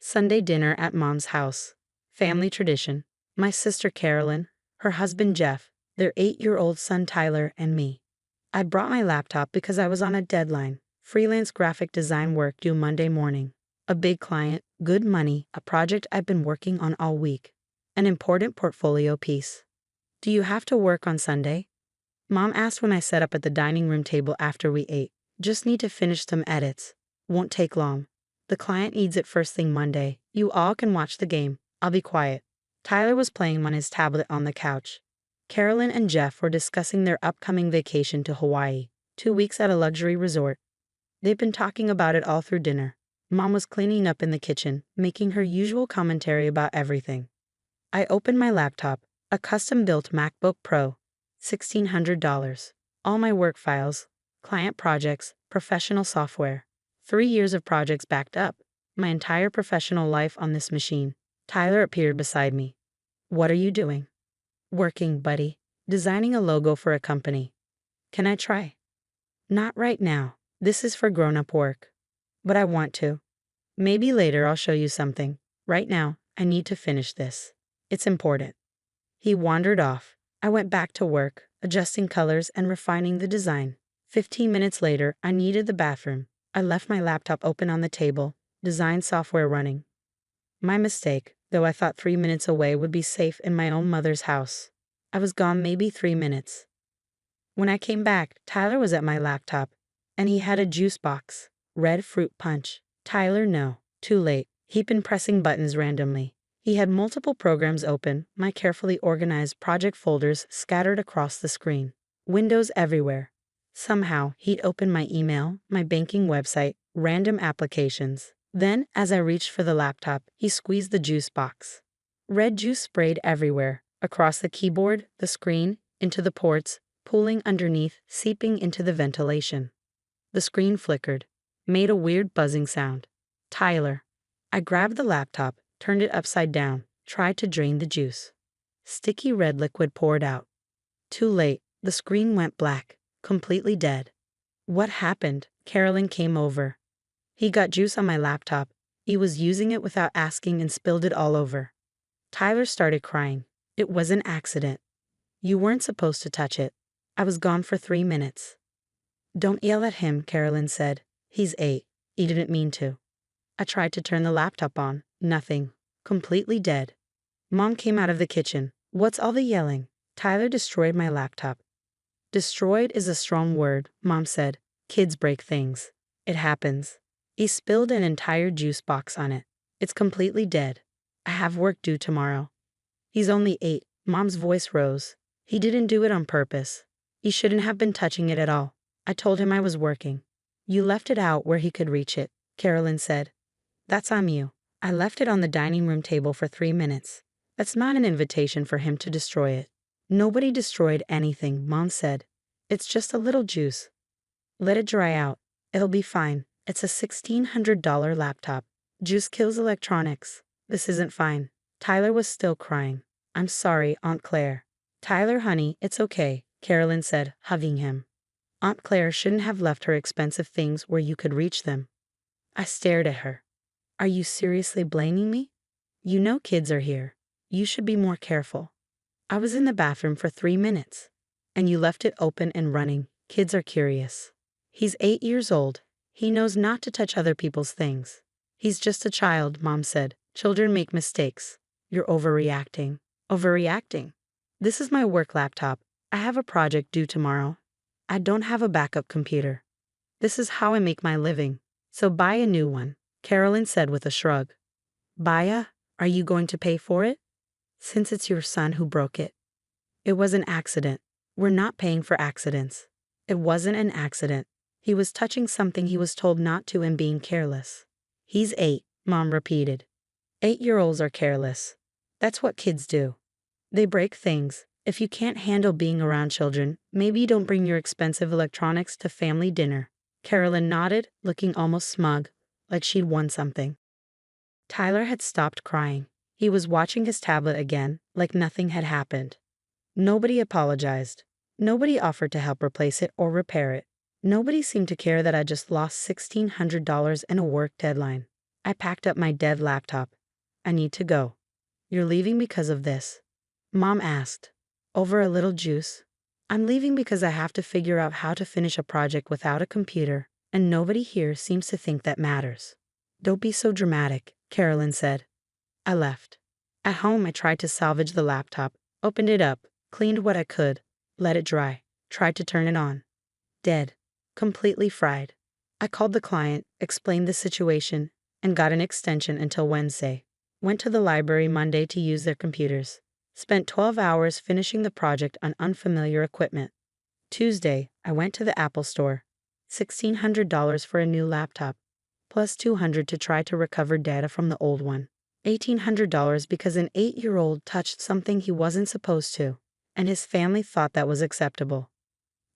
Sunday dinner at Mom's house. Family tradition. My sister Carolyn, her husband Jeff, their 8-year-old son Tyler, and me. I brought my laptop because I was on a deadline. Freelance graphic design work due Monday morning. A big client, good money, a project I've been working on all week. An important portfolio piece. Do you have to work on Sunday? Mom asked when I sat up at the dining room table after we ate. Just need to finish some edits. Won't take long. The client needs it first thing Monday. You all can watch the game. I'll be quiet. Tyler was playing on his tablet on the couch. Carolyn and Jeff were discussing their upcoming vacation to Hawaii, 2 weeks at a luxury resort. They've been talking about it all through dinner. Mom was cleaning up in the kitchen, making her usual commentary about everything. I opened my laptop, a custom-built MacBook Pro, $1,600. All my work files, client projects, professional software. 3 years of projects backed up. My entire professional life on this machine. Tyler appeared beside me. What are you doing? Working, buddy. Designing a logo for a company. Can I try? Not right now. This is for grown-up work. But I want to. Maybe later I'll show you something. Right now, I need to finish this. It's important. He wandered off. I went back to work, adjusting colors and refining the design. 15 minutes later, I needed the bathroom. I left my laptop open on the table, design software running. My mistake, though I thought 3 minutes away would be safe in my own mother's house. I was gone maybe 3 minutes. When I came back, Tyler was at my laptop, and he had a juice box. Red fruit punch. Tyler, no. Too late. He'd been pressing buttons randomly. He had multiple programs open, my carefully organized project folders scattered across the screen. Windows everywhere. Somehow, he'd opened my email, my banking website, random applications. Then, as I reached for the laptop, he squeezed the juice box. Red juice sprayed everywhere, across the keyboard, the screen, into the ports, pooling underneath, seeping into the ventilation. The screen flickered, made a weird buzzing sound. Tyler. I grabbed the laptop, turned it upside down, tried to drain the juice. Sticky red liquid poured out. Too late, the screen went black, completely dead. What happened? Carolyn came over. He got juice on my laptop. He was using it without asking and spilled it all over. Tyler started crying. It was an accident. You weren't supposed to touch it. I was gone for 3 minutes. Don't yell at him, Carolyn said. He's 8. He didn't mean to. I tried to turn the laptop on. Nothing. Completely dead. Mom came out of the kitchen. What's all the yelling? Tyler destroyed my laptop. Destroyed is a strong word, Mom said. Kids break things. It happens. He spilled an entire juice box on it. It's completely dead. I have work due tomorrow. He's only 8. Mom's voice rose. He didn't do it on purpose. He shouldn't have been touching it at all. I told him I was working. You left it out where he could reach it, Carolyn said. That's on you. I left it on the dining room table for 3 minutes. That's not an invitation for him to destroy it. Nobody destroyed anything, Mom said. It's just a little juice. Let it dry out. It'll be fine. It's a $1,600 laptop. Juice kills electronics. This isn't fine. Tyler was still crying. I'm sorry, Aunt Claire. Tyler, honey, it's okay, Carolyn said, hugging him. Aunt Claire shouldn't have left her expensive things where you could reach them. I stared at her. Are you seriously blaming me? You know kids are here. You should be more careful. I was in the bathroom for 3 minutes. And you left it open and running. Kids are curious. He's 8 years old. He knows not to touch other people's things. He's just a child, Mom said. Children make mistakes. You're overreacting. Overreacting? This is my work laptop. I have a project due tomorrow. I don't have a backup computer. This is how I make my living. So buy a new one, Carolyn said with a shrug. Buy? Are you going to pay for it? Since it's your son who broke it. It was an accident. We're not paying for accidents. It wasn't an accident. He was touching something he was told not to and being careless. He's 8, Mom repeated. 8-year-olds are careless. That's what kids do. They break things. If you can't handle being around children, maybe you don't bring your expensive electronics to family dinner. Carolyn nodded, looking almost smug, like she'd won something. Tyler had stopped crying. He was watching his tablet again, like nothing had happened. Nobody apologized. Nobody offered to help replace it or repair it. Nobody seemed to care that I just lost $1,600 in a work deadline. I packed up my dead laptop. I need to go. You're leaving because of this? Mom asked. Over a little juice? I'm leaving because I have to figure out how to finish a project without a computer, and nobody here seems to think that matters. Don't be so dramatic, Carolyn said. I left. At home, I tried to salvage the laptop, opened it up, cleaned what I could, let it dry, tried to turn it on. Dead. Completely fried. I called the client, explained the situation, and got an extension until Wednesday. Went to the library Monday to use their computers. Spent 12 hours finishing the project on unfamiliar equipment. Tuesday, I went to the Apple store. $1,600 for a new laptop, plus $200 to try to recover data from the old one. $1,800 because an 8-year-old touched something he wasn't supposed to, and his family thought that was acceptable.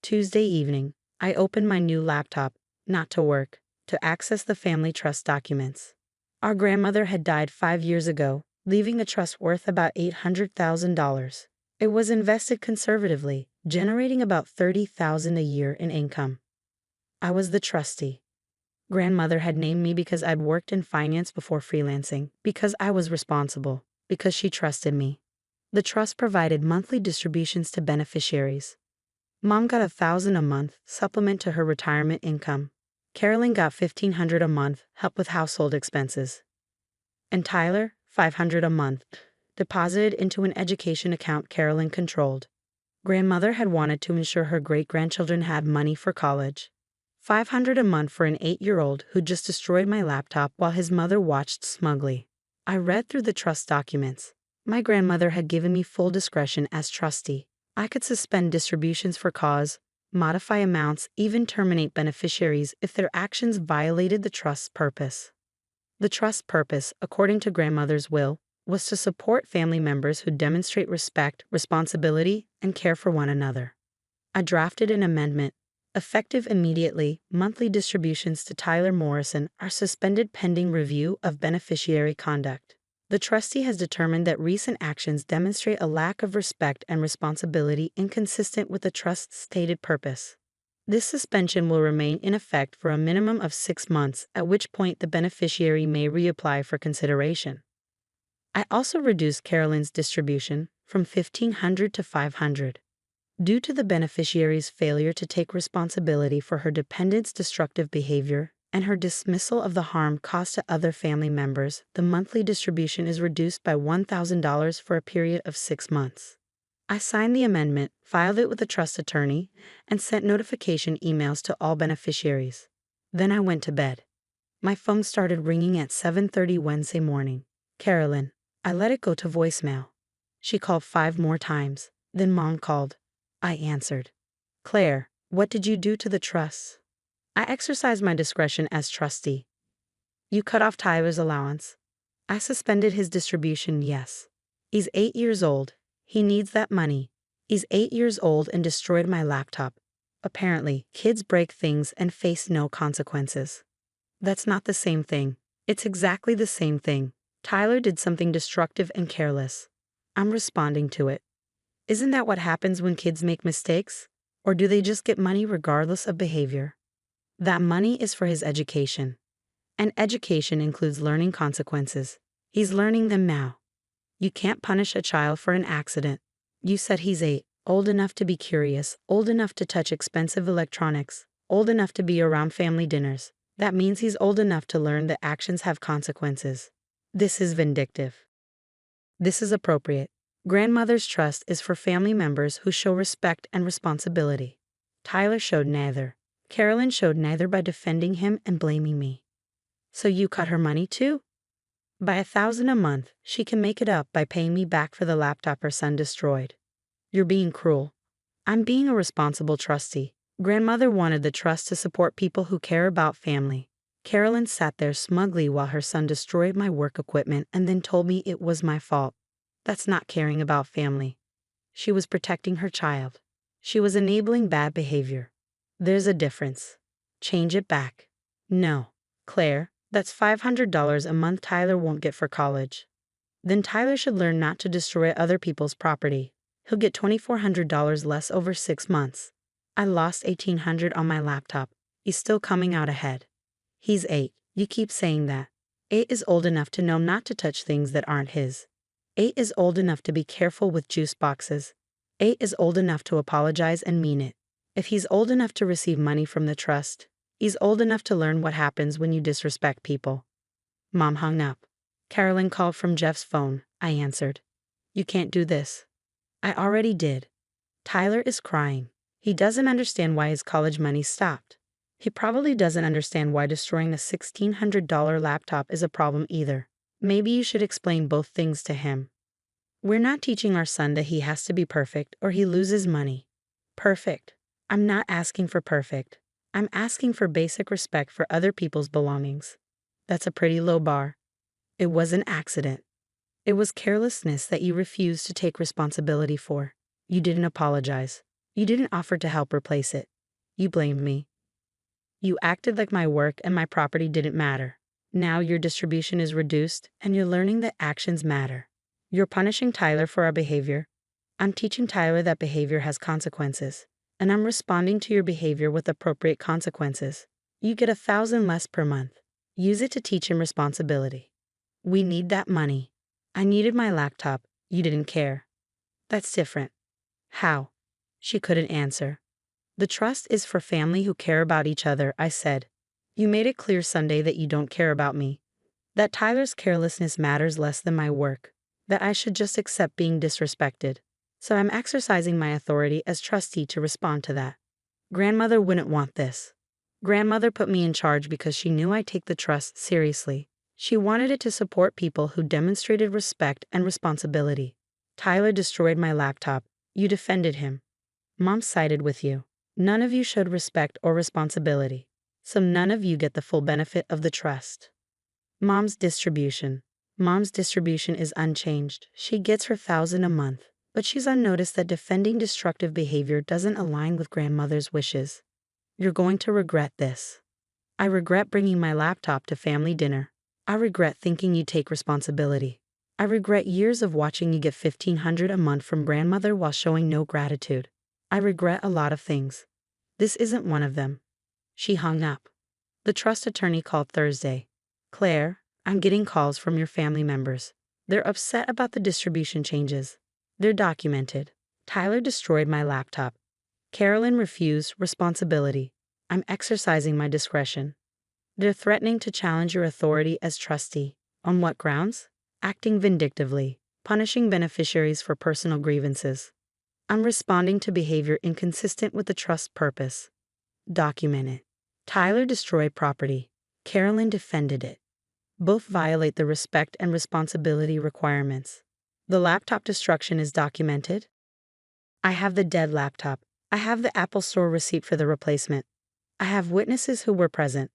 Tuesday evening, I opened my new laptop, not to work, to access the family trust documents. Our grandmother had died 5 years ago, leaving the trust worth about $800,000. It was invested conservatively, generating about $30,000 a year in income. I was the trustee. Grandmother had named me because I'd worked in finance before freelancing, because I was responsible, because she trusted me. The trust provided monthly distributions to beneficiaries. Mom got $1,000 a month, supplement to her retirement income. Carolyn got $1,500 a month, help with household expenses. And Tyler, $500 a month, deposited into an education account Carolyn controlled. Grandmother had wanted to ensure her great-grandchildren had money for college. $500 a month for an 8-year-old who just destroyed my laptop while his mother watched smugly. I read through the trust documents. My grandmother had given me full discretion as trustee. I could suspend distributions for cause, modify amounts, even terminate beneficiaries if their actions violated the trust's purpose. The trust's purpose, according to grandmother's will, was to support family members who demonstrate respect, responsibility, and care for one another. I drafted an amendment. Effective immediately, monthly distributions to Tyler Morrison are suspended pending review of beneficiary conduct. The trustee has determined that recent actions demonstrate a lack of respect and responsibility inconsistent with the trust's stated purpose. This suspension will remain in effect for a minimum of 6 months, at which point the beneficiary may reapply for consideration. I also reduced Carolyn's distribution from $1,500 to $500. Due to the beneficiary's failure to take responsibility for her dependent's destructive behavior and her dismissal of the harm caused to other family members, the monthly distribution is reduced by $1,000 for a period of 6 months. I signed the amendment, filed it with the trust attorney, and sent notification emails to all beneficiaries. Then I went to bed. My phone started ringing at 7:30 Wednesday morning. Carolyn. I let it go to voicemail. She called 5 more times. Then Mom called. I answered. Claire, what did you do to the trust? I exercised my discretion as trustee. You cut off Tyler's allowance. I suspended his distribution, yes. He's 8 years old. He needs that money. He's 8 years old and destroyed my laptop. Apparently, kids break things and face no consequences. That's not the same thing. It's exactly the same thing. Tyler did something destructive and careless. I'm responding to it. Isn't that what happens when kids make mistakes? Or do they just get money regardless of behavior? That money is for his education. And education includes learning consequences. He's learning them now. You can't punish a child for an accident. You said he's 8, old enough to be curious, old enough to touch expensive electronics, old enough to be around family dinners. That means he's old enough to learn that actions have consequences. This is vindictive. This is appropriate. Grandmother's trust is for family members who show respect and responsibility. Tyler showed neither. Carolyn showed neither by defending him and blaming me. So you cut her money too? By $1,000 a month, she can make it up by paying me back for the laptop her son destroyed. You're being cruel. I'm being a responsible trustee. Grandmother wanted the trust to support people who care about family. Carolyn sat there smugly while her son destroyed my work equipment and then told me it was my fault. That's not caring about family. She was protecting her child. She was enabling bad behavior. There's a difference. Change it back. No, Claire, that's $500 a month Tyler won't get for college. Then Tyler should learn not to destroy other people's property. He'll get $2,400 less over 6 months. I lost $1,800 on my laptop. He's still coming out ahead. He's 8. You keep saying that. 8 is old enough to know not to touch things that aren't his. 8 is old enough to be careful with juice boxes. 8 is old enough to apologize and mean it. If he's old enough to receive money from the trust, he's old enough to learn what happens when you disrespect people. Mom hung up. Carolyn called from Jeff's phone. I answered. You can't do this. I already did. Tyler is crying. He doesn't understand why his college money stopped. He probably doesn't understand why destroying a $1,600 laptop is a problem either. Maybe you should explain both things to him. We're not teaching our son that he has to be perfect or he loses money. Perfect. I'm not asking for perfect. I'm asking for basic respect for other people's belongings. That's a pretty low bar. It was an accident. It was carelessness that you refused to take responsibility for. You didn't apologize. You didn't offer to help replace it. You blamed me. You acted like my work and my property didn't matter. Now your distribution is reduced and you're learning that actions matter. You're punishing Tyler for our behavior. I'm teaching Tyler that behavior has consequences. And I'm responding to your behavior with appropriate consequences. You get $1,000 less per month. Use it to teach him responsibility. We need that money. I needed my laptop. You didn't care. That's different. How? She couldn't answer. The trust is for family who care about each other, I said. You made it clear Sunday that you don't care about me. That Tyler's carelessness matters less than my work. That I should just accept being disrespected. So I'm exercising my authority as trustee to respond to that. Grandmother wouldn't want this. Grandmother put me in charge because she knew I take the trust seriously. She wanted it to support people who demonstrated respect and responsibility. Tyler destroyed my laptop. You defended him. Mom sided with you. None of you showed respect or responsibility. So none of you get the full benefit of the trust. Mom's distribution. Mom's distribution is unchanged. She gets her $1,000 a month. But she's unnoticed that defending destructive behavior doesn't align with grandmother's wishes. You're going to regret this. I regret bringing my laptop to family dinner. I regret thinking you take responsibility. I regret years of watching you get $1,500 a month from grandmother while showing no gratitude. I regret a lot of things. This isn't one of them. She hung up. The trust attorney called Thursday. Claire, I'm getting calls from your family members. They're upset about the distribution changes. They're documented. Tyler destroyed my laptop. Carolyn refused responsibility. I'm exercising my discretion. They're threatening to challenge your authority as trustee. On what grounds? Acting vindictively, punishing beneficiaries for personal grievances. I'm responding to behavior inconsistent with the trust's purpose. Document it. Tyler destroyed property. Carolyn defended it. Both violate the respect and responsibility requirements. The laptop destruction is documented. I have the dead laptop. I have the Apple Store receipt for the replacement. I have witnesses who were present.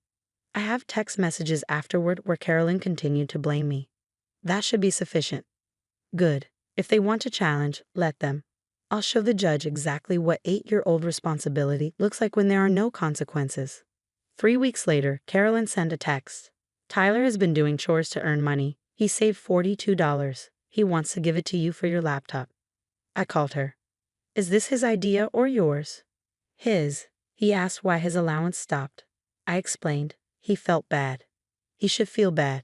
I have text messages afterward where Carolyn continued to blame me. That should be sufficient. Good. If they want to challenge, let them. I'll show the judge exactly what 8-year-old responsibility looks like when there are no consequences. 3 weeks later, Carolyn sent a text. Tyler has been doing chores to earn money. He saved $42. He wants to give it to you for your laptop. I called her. Is this his idea or yours? His. He asked why his allowance stopped. I explained. He felt bad. He should feel bad.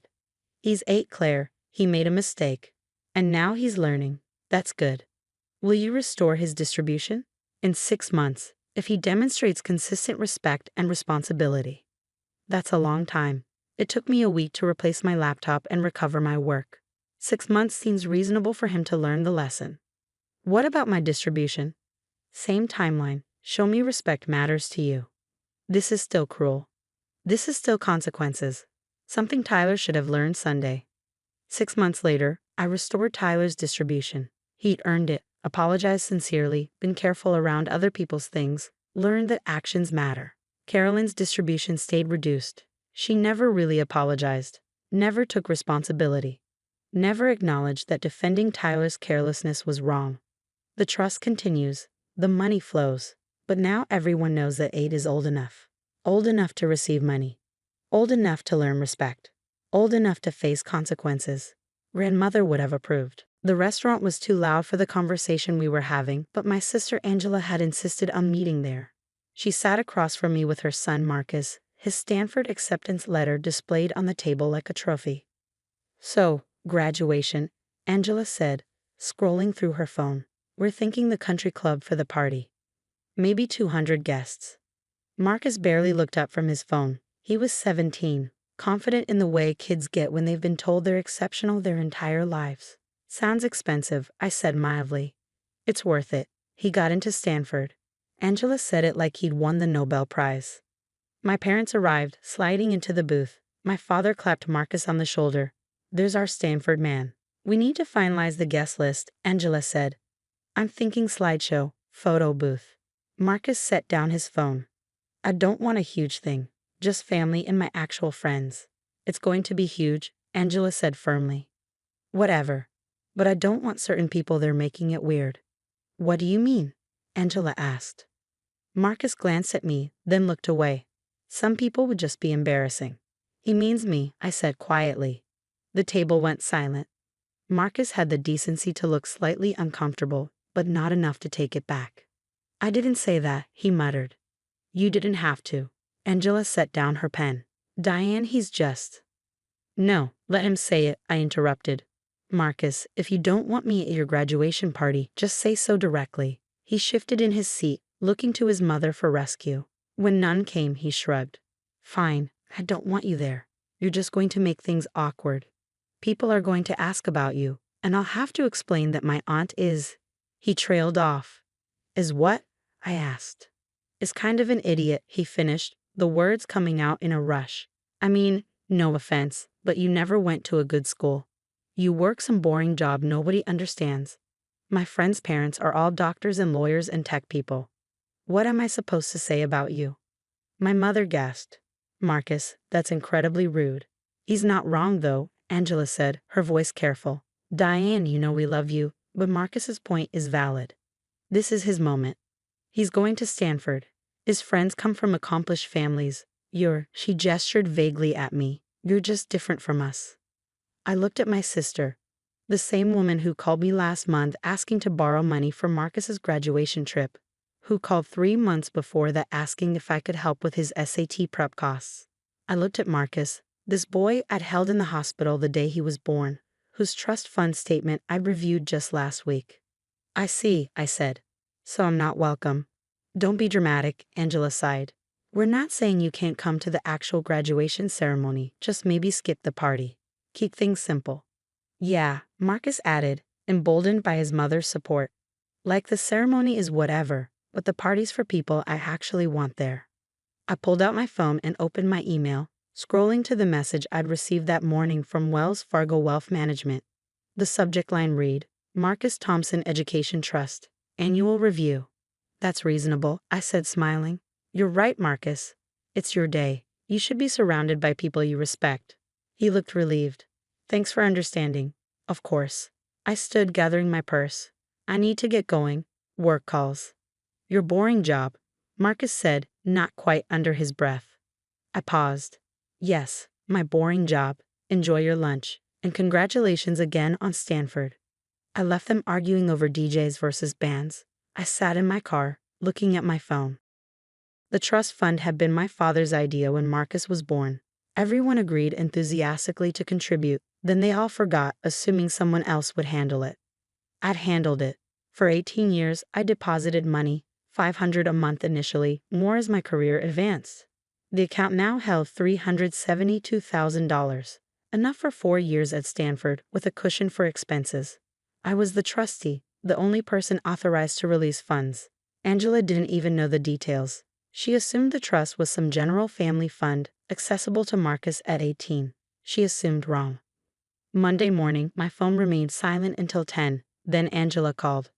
He's 8, Claire. He made a mistake. And now he's learning. That's good. Will you restore his distribution? In 6 months, if he demonstrates consistent respect and responsibility. That's a long time. It took me a week to replace my laptop and recover my work. 6 months seems reasonable for him to learn the lesson. What about my distribution? Same timeline. Show me respect matters to you. This is still cruel. This is still consequences. Something Tyler should have learned Sunday. 6 months later, I restored Tyler's distribution. He'd earned it, apologized sincerely, been careful around other people's things, learned that actions matter. Carolyn's distribution stayed reduced. She never really apologized, never took responsibility, never acknowledged that defending Tyler's carelessness was wrong. The trust continues, the money flows, but now everyone knows that 8 is old enough to receive money, old enough to learn respect, old enough to face consequences. Grandmother would have approved. The restaurant was too loud for the conversation we were having, but my sister Angela had insisted on meeting there. She sat across from me with her son Marcus, his Stanford acceptance letter displayed on the table like a trophy. "So, graduation," Angela said, scrolling through her phone. "We're thinking the country club for the party. Maybe 200 guests." Marcus barely looked up from his phone. He was 17, confident in the way kids get when they've been told they're exceptional their entire lives. "Sounds expensive," I said mildly. "It's worth it." He got into Stanford. Angela said it like he'd won the Nobel Prize. My parents arrived, sliding into the booth. My father clapped Marcus on the shoulder. "There's our Stanford man." "We need to finalize the guest list," Angela said. "I'm thinking slideshow, photo booth." Marcus set down his phone. "I don't want a huge thing, just family and my actual friends." "It's going to be huge," Angela said firmly. "Whatever. But I don't want certain people there making it weird." "What do you mean?" Angela asked. Marcus glanced at me, then looked away. "Some people would just be embarrassing." "He means me," I said quietly. The table went silent. Marcus had the decency to look slightly uncomfortable, but not enough to take it back. "I didn't say that," he muttered. "You didn't have to." Angela set down her pen. "Diane, he's just—" "No, let him say it," I interrupted. "Marcus, if you don't want me at your graduation party, just say so directly." He shifted in his seat, looking to his mother for rescue. When none came, he shrugged. "Fine, I don't want you there. You're just going to make things awkward. People are going to ask about you, and I'll have to explain that my aunt is—" He trailed off. "Is what?" I asked. "Is kind of an idiot," he finished, the words coming out in a rush. "I mean, no offense, but you never went to a good school. You work some boring job nobody understands. My friends' parents are all doctors and lawyers and tech people. What am I supposed to say about you?" My mother gasped. "Marcus, that's incredibly rude." "He's not wrong, though," Angela said, her voice careful. "Diane, you know we love you, but Marcus's point is valid. This is his moment. He's going to Stanford. His friends come from accomplished families. She gestured vaguely at me. "You're just different from us." I looked at my sister, the same woman who called me last month asking to borrow money for Marcus's graduation trip, who called 3 months before that asking if I could help with his SAT prep costs. I looked at Marcus, this boy I'd held in the hospital the day he was born, whose trust fund statement I'd reviewed just last week. "I see," I said. "So I'm not welcome." "Don't be dramatic," Angela sighed. "We're not saying you can't come to the actual graduation ceremony, just maybe skip the party. Keep things simple." "Yeah," Marcus added, emboldened by his mother's support. "Like the ceremony is whatever, but the party's for people I actually want there." I pulled out my phone and opened my email, scrolling to the message I'd received that morning from Wells Fargo Wealth Management. The subject line read, "Marcus Thompson Education Trust, Annual Review." "That's reasonable," I said smiling. "You're right, Marcus. It's your day. You should be surrounded by people you respect." He looked relieved. "Thanks for understanding." "Of course." I stood gathering my purse. "I need to get going. Work calls." "Your boring job," Marcus said, not quite under his breath. I paused. "Yes, my boring job. Enjoy your lunch. And congratulations again on Stanford." I left them arguing over DJs versus bands. I sat in my car, looking at my phone. The trust fund had been my father's idea when Marcus was born. Everyone agreed enthusiastically to contribute, then they all forgot, assuming someone else would handle it. I'd handled it. For 18 years, I deposited money, $500 a month initially, more as my career advanced. The account now held $372,000, enough for 4 years at Stanford, with a cushion for expenses. I was the trustee, the only person authorized to release funds. Angela didn't even know the details. She assumed the trust was some general family fund, accessible to Marcus at 18. She assumed wrong. Monday morning, my phone remained silent until 10, then Angela called.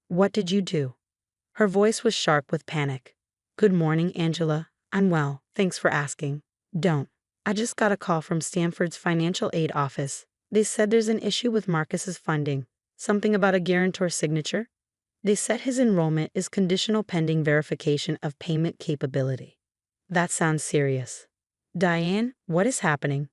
"What did you do?" Her voice was sharp with panic. "Good morning, Angela. I'm well, thanks for asking." "Don't. I just got a call from Stanford's financial aid office. They said there's an issue with Marcus's funding. Something about a guarantor signature? They said his enrollment is conditional pending verification of payment capability." That sounds serious. "Diane, what is happening?"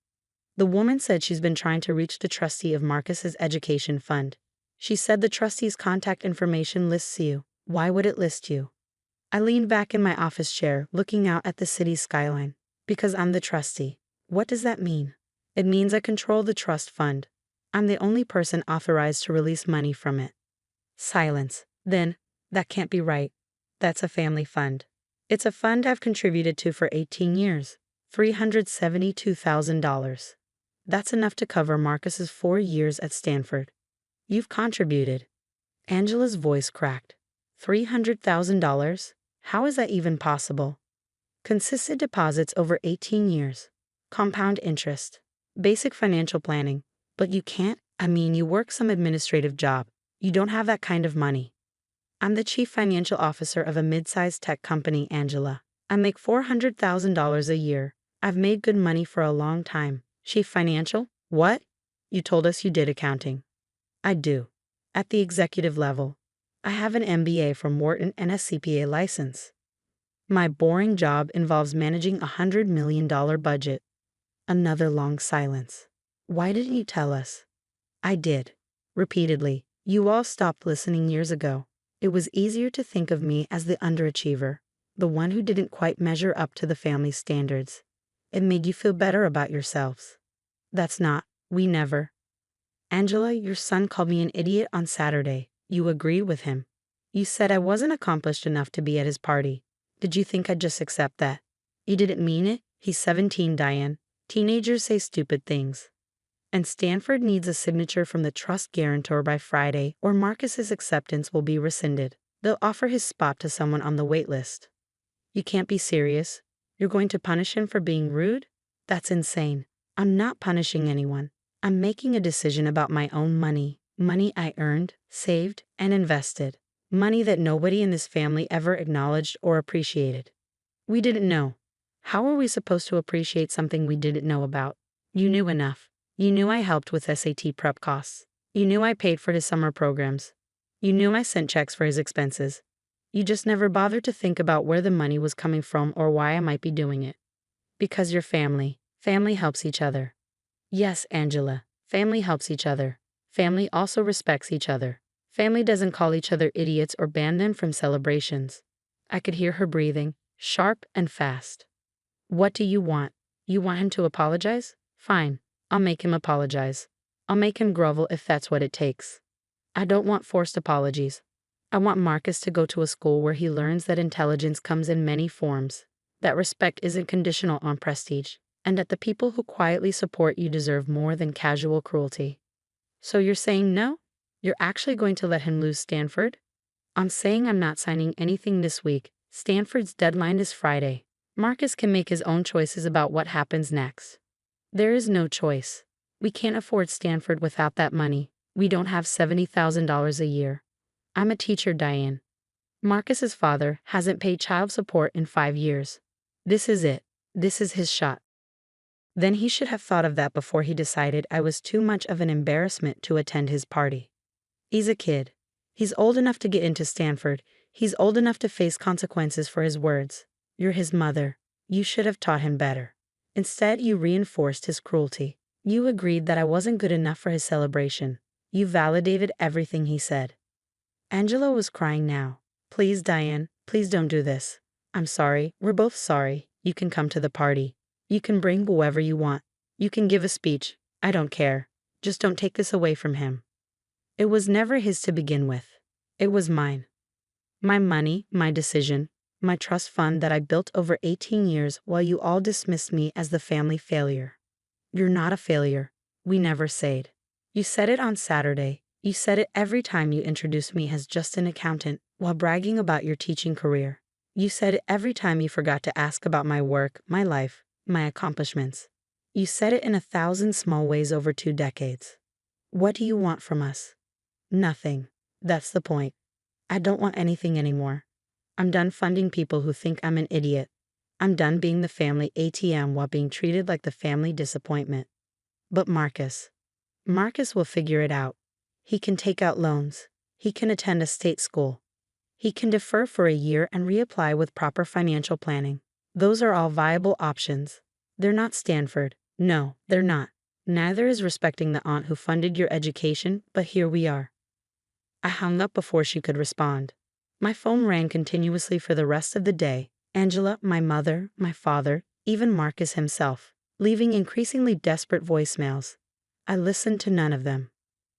The woman said she's been trying to reach the trustee of Marcus's education fund. She said the trustee's contact information lists you. Why would it list you? I leaned back in my office chair, looking out at the city's skyline. Because I'm the trustee. What does that mean? It means I control the trust fund. I'm the only person authorized to release money from it. Silence. Then, that can't be right. That's a family fund. It's a fund I've contributed to for 18 years. $372,000. That's enough to cover Marcus's 4 years at Stanford. You've contributed. Angela's voice cracked. $300,000? How is that even possible? Consistent deposits over 18 years. Compound interest. Basic financial planning. But you can't, you work some administrative job. You don't have that kind of money. I'm the chief financial officer of a mid-sized tech company, Angela. I make $400,000 a year. I've made good money for a long time. Chief financial? What? You told us you did accounting. I do. At the executive level. I have an MBA from Wharton and a CPA license. My boring job involves managing a $100 million budget. Another long silence. Why didn't you tell us? I did. Repeatedly. You all stopped listening years ago. It was easier to think of me as the underachiever, the one who didn't quite measure up to the family's standards. It made you feel better about yourselves. We never. Angela, your son called me an idiot on Saturday. You agreed with him. You said I wasn't accomplished enough to be at his party. Did you think I'd just accept that? You didn't mean it? He's 17, Diane. Teenagers say stupid things. And Stanford needs a signature from the trust guarantor by Friday, or Marcus's acceptance will be rescinded. They'll offer his spot to someone on the wait list. You can't be serious. You're going to punish him for being rude? That's insane. I'm not punishing anyone. I'm making a decision about my own money. Money I earned, saved, and invested. Money that nobody in this family ever acknowledged or appreciated. We didn't know. How were we supposed to appreciate something we didn't know about? You knew enough. You knew I helped with SAT prep costs. You knew I paid for his summer programs. You knew I sent checks for his expenses. You just never bothered to think about where the money was coming from or why I might be doing it. Because you're family. Family helps each other. Yes, Angela. Family helps each other. Family also respects each other. Family doesn't call each other idiots or ban them from celebrations. I could hear her breathing, sharp and fast. What do you want? You want him to apologize? Fine. I'll make him apologize. I'll make him grovel if that's what it takes. I don't want forced apologies. I want Marcus to go to a school where he learns that intelligence comes in many forms, that respect isn't conditional on prestige, and that the people who quietly support you deserve more than casual cruelty. So you're saying no? You're actually going to let him lose Stanford? I'm saying I'm not signing anything this week. Stanford's deadline is Friday. Marcus can make his own choices about what happens next. There is no choice. We can't afford Stanford without that money. We don't have $70,000 a year. I'm a teacher, Diane. Marcus's father hasn't paid child support in 5 years. This is it. This is his shot. Then he should have thought of that before he decided I was too much of an embarrassment to attend his party. He's a kid. He's old enough to get into Stanford. He's old enough to face consequences for his words. You're his mother. You should have taught him better. Instead, you reinforced his cruelty. You agreed that I wasn't good enough for his celebration. You validated everything he said. Angela was crying now. Please, Diane, please don't do this. I'm sorry. We're both sorry. You can come to the party. You can bring whoever you want. You can give a speech. I don't care. Just don't take this away from him. It was never his to begin with. It was mine. My money, my decision, my trust fund that I built over 18 years while you all dismissed me as the family failure. You're not a failure. We never said. You said it on Saturday. You said it every time you introduced me as just an accountant while bragging about your teaching career. You said it every time you forgot to ask about my work, my life, my accomplishments. You said it in 1,000 small ways over 2 decades. What do you want from us? Nothing. That's the point. I don't want anything anymore. I'm done funding people who think I'm an idiot. I'm done being the family ATM while being treated like the family disappointment. But Marcus will figure it out. He can take out loans. He can attend a state school. He can defer for a year and reapply with proper financial planning. Those are all viable options. They're not Stanford. No, they're not. Neither is respecting the aunt who funded your education, but here we are. I hung up before she could respond. My phone rang continuously for the rest of the day. Angela, my mother, my father, even Marcus himself, leaving increasingly desperate voicemails. I listened to none of them.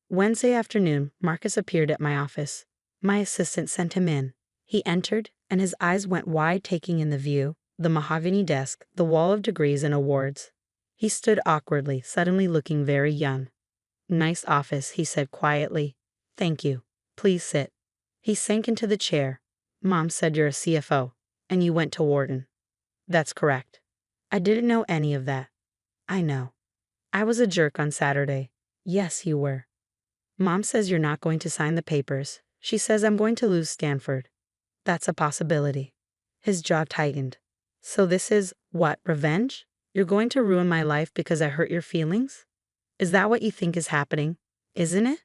Wednesday afternoon, Marcus appeared at my office. My assistant sent him in. He entered, and his eyes went wide, taking in the view, the mahogany desk, the wall of degrees and awards. He stood awkwardly, suddenly looking very young. "Nice office," he said quietly. "Thank you. Please sit." He sank into the chair. "Mom said you're a CFO, and you went to Wharton." "That's correct." "I didn't know any of that." "I know. I was a jerk on Saturday." "Yes, you were." "Mom says you're not going to sign the papers. She says I'm going to lose Stanford." "That's a possibility." His jaw tightened. "So this is, what, revenge? You're going to ruin my life because I hurt your feelings? Is that what you think is happening? Isn't it?"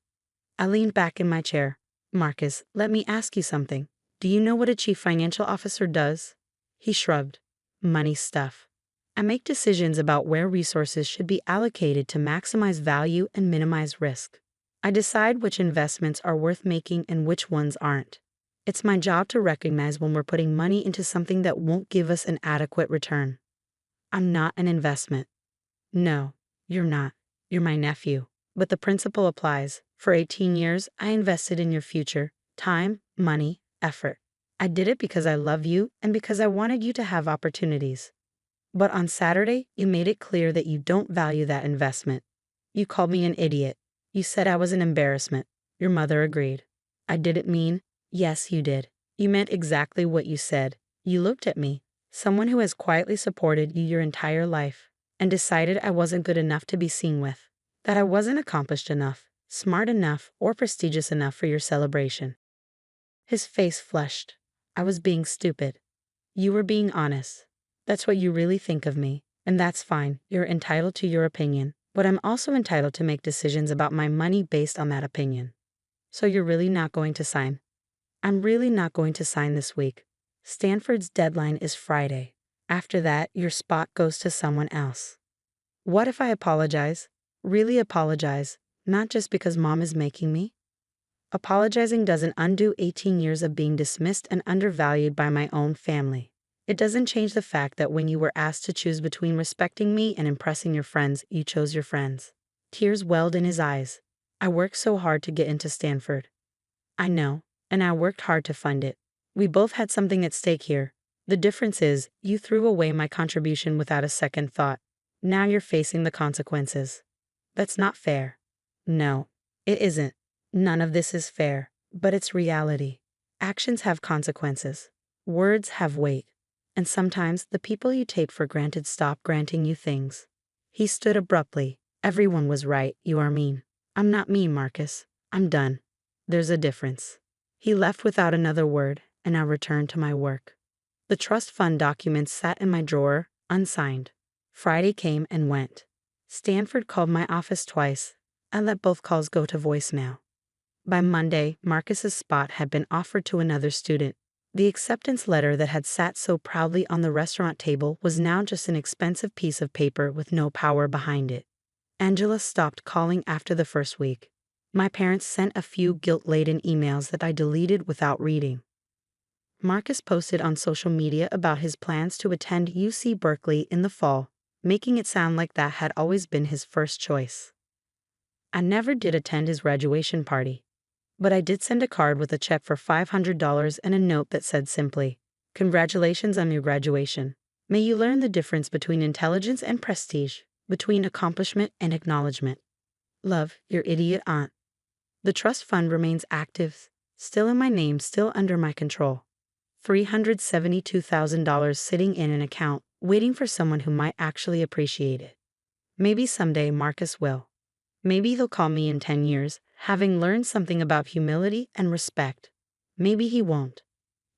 I leaned back in my chair. "Marcus, let me ask you something. Do you know what a chief financial officer does?" He shrugged. "Money stuff. I make decisions about where resources should be allocated to maximize value and minimize risk. I decide which investments are worth making and which ones aren't. It's my job to recognize when we're putting money into something that won't give us an adequate return." "I'm not an investment." "No, you're not. You're my nephew. But the principle applies. For 18 years, I invested in your future. Time, money, effort. I did it because I love you and because I wanted you to have opportunities. But on Saturday, you made it clear that you don't value that investment. You called me an idiot. You said I was an embarrassment. Your mother agreed. I didn't mean—" "Yes, you did. You meant exactly what you said. You looked at me, someone who has quietly supported you your entire life, and decided I wasn't good enough to be seen with, that I wasn't accomplished enough, smart enough, or prestigious enough for your celebration." His face flushed. "I was being stupid. You were being honest. That's what you really think of me, and that's fine. You're entitled to your opinion, but I'm also entitled to make decisions about my money based on that opinion. So you're really not going to sign?" "I'm really not going to sign this week. Stanford's deadline is Friday. After that, your spot goes to someone else." "What if I apologize? Really apologize, not just because Mom is making me?" "Apologizing doesn't undo 18 years of being dismissed and undervalued by my own family. It doesn't change the fact that when you were asked to choose between respecting me and impressing your friends, you chose your friends." Tears welled in his eyes. "I worked so hard to get into Stanford." "I know, and I worked hard to fund it. We both had something at stake here. The difference is, you threw away my contribution without a second thought. Now you're facing the consequences. That's not fair." "No, it isn't. None of this is fair, but it's reality. Actions have consequences. Words have weight. And sometimes the people you take for granted stop granting you things." He stood abruptly. "Everyone was right. You are mean." "I'm not mean, Marcus. I'm done. There's a difference." He left without another word, and I returned to my work. The trust fund documents sat in my drawer, unsigned. Friday came and went. Stanford called my office twice. I let both calls go to voicemail. By Monday, Marcus's spot had been offered to another student. The acceptance letter that had sat so proudly on the restaurant table was now just an expensive piece of paper with no power behind it. Angela stopped calling after the first week. My parents sent a few guilt-laden emails that I deleted without reading. Marcus posted on social media about his plans to attend UC Berkeley in the fall, making it sound like that had always been his first choice. I never did attend his graduation party, but I did send a card with a check for $500 and a note that said simply, "Congratulations on your graduation. May you learn the difference between intelligence and prestige, between accomplishment and acknowledgement. Love, your idiot aunt." The trust fund remains active, still in my name, still under my control. $372,000 sitting in an account, waiting for someone who might actually appreciate it. Maybe someday Marcus will. Maybe he'll call me in 10 years, having learned something about humility and respect. Maybe he won't.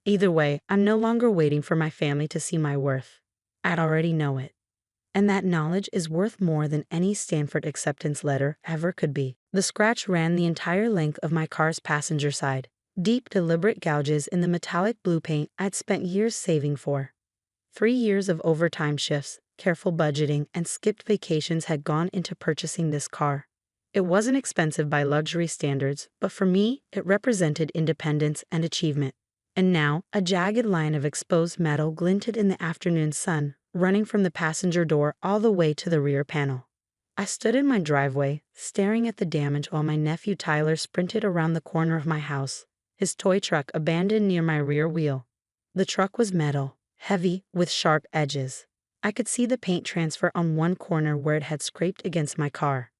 Either way, I'm no longer waiting for my family to see my worth. I'd already know it. And that knowledge is worth more than any Stanford acceptance letter ever could be. The scratch ran the entire length of my car's passenger side. Deep, deliberate gouges in the metallic blue paint I'd spent years saving for. 3 years of overtime shifts, careful budgeting, and skipped vacations had gone into purchasing this car. It wasn't expensive by luxury standards, but for me, it represented independence and achievement. And now, a jagged line of exposed metal glinted in the afternoon sun, running from the passenger door all the way to the rear panel. I stood in my driveway, staring at the damage while my nephew Tyler sprinted around the corner of my house, his toy truck abandoned near my rear wheel. The truck was metal, heavy, with sharp edges. I could see the paint transfer on one corner where it had scraped against my car.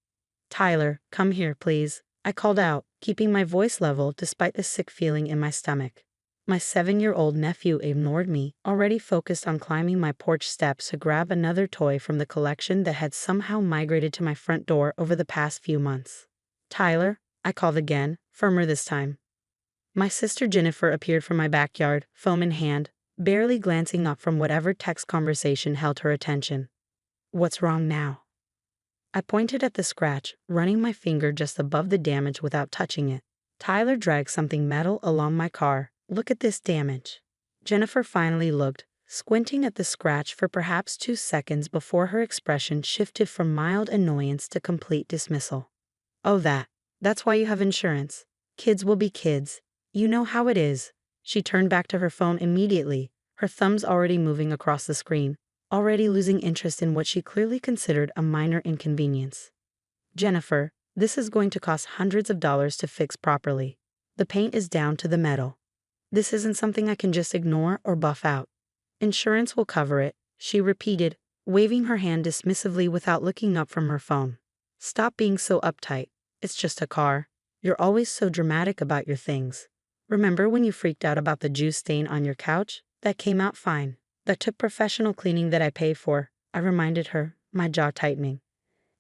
"Tyler, come here, please," I called out, keeping my voice level despite the sick feeling in my stomach. My 7-year-old nephew ignored me, already focused on climbing my porch steps to grab another toy from the collection that had somehow migrated to my front door over the past few months. "Tyler," I called again, firmer this time. My sister Jennifer appeared from my backyard, phone in hand, barely glancing up from whatever text conversation held her attention. "What's wrong now?" I pointed at the scratch, running my finger just above the damage without touching it. "Tyler dragged something metal along my car. Look at this damage." Jennifer finally looked, squinting at the scratch for perhaps 2 seconds before her expression shifted from mild annoyance to complete dismissal. "Oh, that's why you have insurance. Kids will be kids. You know how it is." She turned back to her phone immediately, her thumbs already moving across the screen, already losing interest in what she clearly considered a minor inconvenience. "Jennifer, this is going to cost hundreds of dollars to fix properly. The paint is down to the metal. This isn't something I can just ignore or buff out. Insurance will cover it," she repeated, waving her hand dismissively without looking up from her phone. "Stop being so uptight. It's just a car. You're always so dramatic about your things. Remember when you freaked out about the juice stain on your couch? That came out fine. That took professional cleaning that I pay for," I reminded her, my jaw tightening.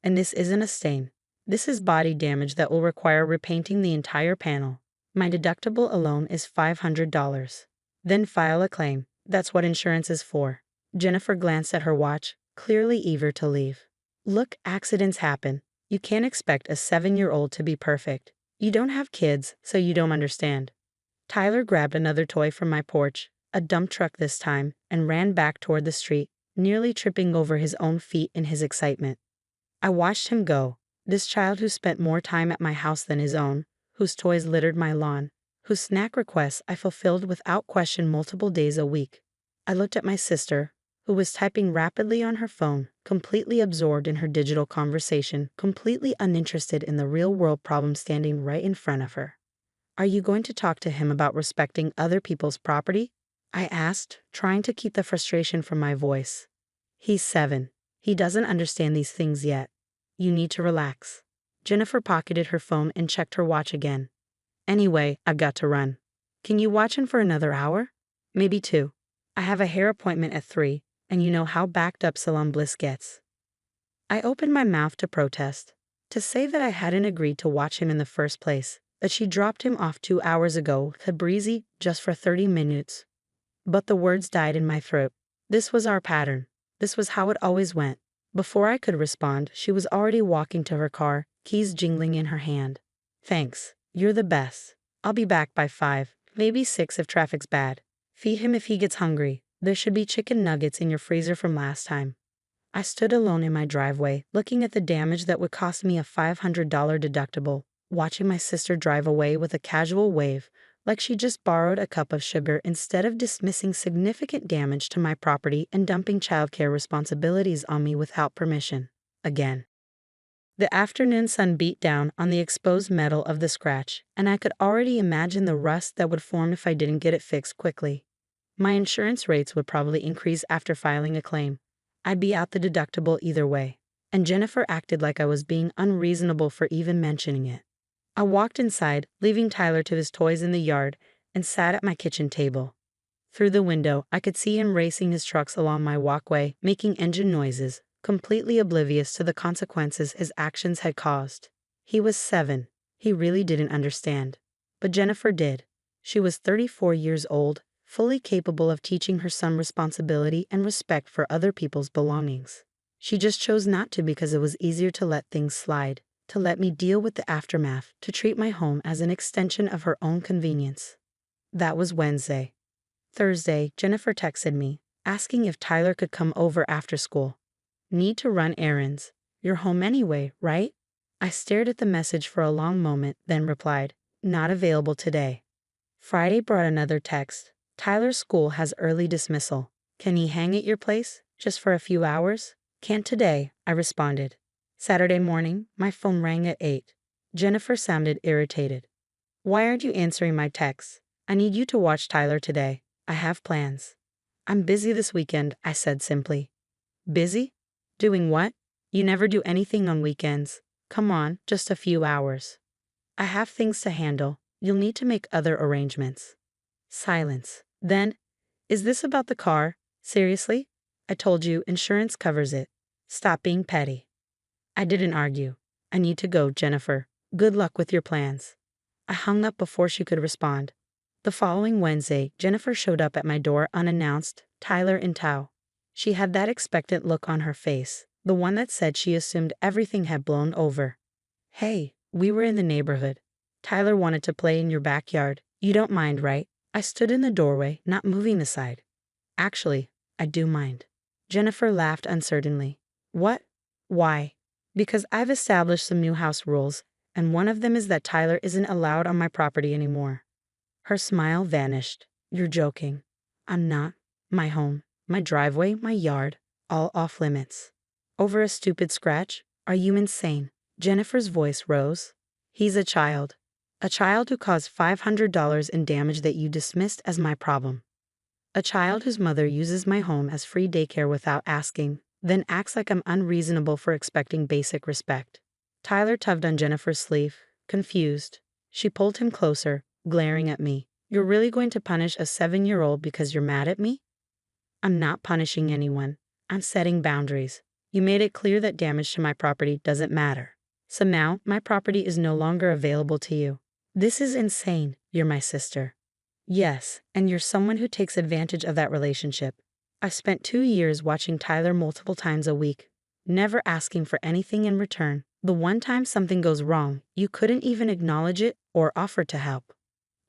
"And this isn't a stain. This is body damage that will require repainting the entire panel. My deductible alone is $500. Then file a claim. That's what insurance is for." Jennifer glanced at her watch, clearly eager to leave. "Look, accidents happen. You can't expect a 7-year-old to be perfect. You don't have kids, so you don't understand." Tyler grabbed another toy from my porch, a dump truck this time, and ran back toward the street, nearly tripping over his own feet in his excitement. I watched him go, this child who spent more time at my house than his own, whose toys littered my lawn, whose snack requests I fulfilled without question multiple days a week. I looked at my sister, who was typing rapidly on her phone, completely absorbed in her digital conversation, completely uninterested in the real-world problem standing right in front of her. "Are you going to talk to him about respecting other people's property?" I asked, trying to keep the frustration from my voice. "He's 7. He doesn't understand these things yet. You need to relax." Jennifer pocketed her phone and checked her watch again. "Anyway, I've got to run. Can you watch him for another hour? Maybe 2. I have a hair appointment at 3, and you know how backed up Salon Bliss gets." I opened my mouth to protest, to say that I hadn't agreed to watch him in the first place, that she dropped him off 2 hours ago to Breezy just for 30 minutes. But the words died in my throat. This was our pattern. This was how it always went. Before I could respond, she was already walking to her car, keys jingling in her hand. "Thanks. You're the best. I'll be back by 5, maybe 6 if traffic's bad. Feed him if he gets hungry. There should be chicken nuggets in your freezer from last time." I stood alone in my driveway, looking at the damage that would cost me a $500 deductible, watching my sister drive away with a casual wave, like she just borrowed a cup of sugar instead of dismissing significant damage to my property and dumping childcare responsibilities on me without permission. Again. The afternoon sun beat down on the exposed metal of the scratch, and I could already imagine the rust that would form if I didn't get it fixed quickly. My insurance rates would probably increase after filing a claim. I'd be out the deductible either way, and Jennifer acted like I was being unreasonable for even mentioning it. I walked inside, leaving Tyler to his toys in the yard, and sat at my kitchen table. Through the window, I could see him racing his trucks along my walkway, making engine noises, completely oblivious to the consequences his actions had caused. He was 7. He really didn't understand. But Jennifer did. She was 34 years old, fully capable of teaching her son responsibility and respect for other people's belongings. She just chose not to because it was easier to let things slide, to let me deal with the aftermath, to treat my home as an extension of her own convenience. That was Wednesday. Thursday, Jennifer texted me, asking if Tyler could come over after school. "Need to run errands. You're home anyway, right?" I stared at the message for a long moment, then replied, "Not available today." Friday brought another text. "Tyler's school has early dismissal. Can he hang at your place?" Just for a few hours? Can't today, I responded. Saturday morning, my phone rang at 8. Jennifer sounded irritated. Why aren't you answering my texts? I need you to watch Tyler today. I have plans. I'm busy this weekend, I said simply. Busy? Doing what? You never do anything on weekends. Come on, just a few hours. I have things to handle. You'll need to make other arrangements. Silence. Then, is this about the car? Seriously? I told you insurance covers it. Stop being petty. I didn't argue. I need to go, Jennifer. Good luck with your plans. I hung up before she could respond. The following Wednesday, Jennifer showed up at my door unannounced, Tyler in tow. She had that expectant look on her face, the one that said she assumed everything had blown over. Hey, we were in the neighborhood. Tyler wanted to play in your backyard. You don't mind, right? I stood in the doorway, not moving aside. Actually, I do mind. Jennifer laughed uncertainly. What? Why? Because I've established some new house rules, and one of them is that Tyler isn't allowed on my property anymore. Her smile vanished. You're joking. I'm not. My home, my driveway, my yard, all off limits. Over a stupid scratch? Are you insane? Jennifer's voice rose. He's a child. A child who caused $500 in damage that you dismissed as my problem. A child whose mother uses my home as free daycare without asking, then acts like I'm unreasonable for expecting basic respect. Tyler tugged on Jennifer's sleeve, confused. She pulled him closer, glaring at me. You're really going to punish a 7-year-old because you're mad at me? I'm not punishing anyone. I'm setting boundaries. You made it clear that damage to my property doesn't matter. So now, my property is no longer available to you. This is insane. You're my sister. Yes, and you're someone who takes advantage of that relationship. I've spent 2 years watching Tyler multiple times a week, never asking for anything in return. The one time something goes wrong, you couldn't even acknowledge it or offer to help.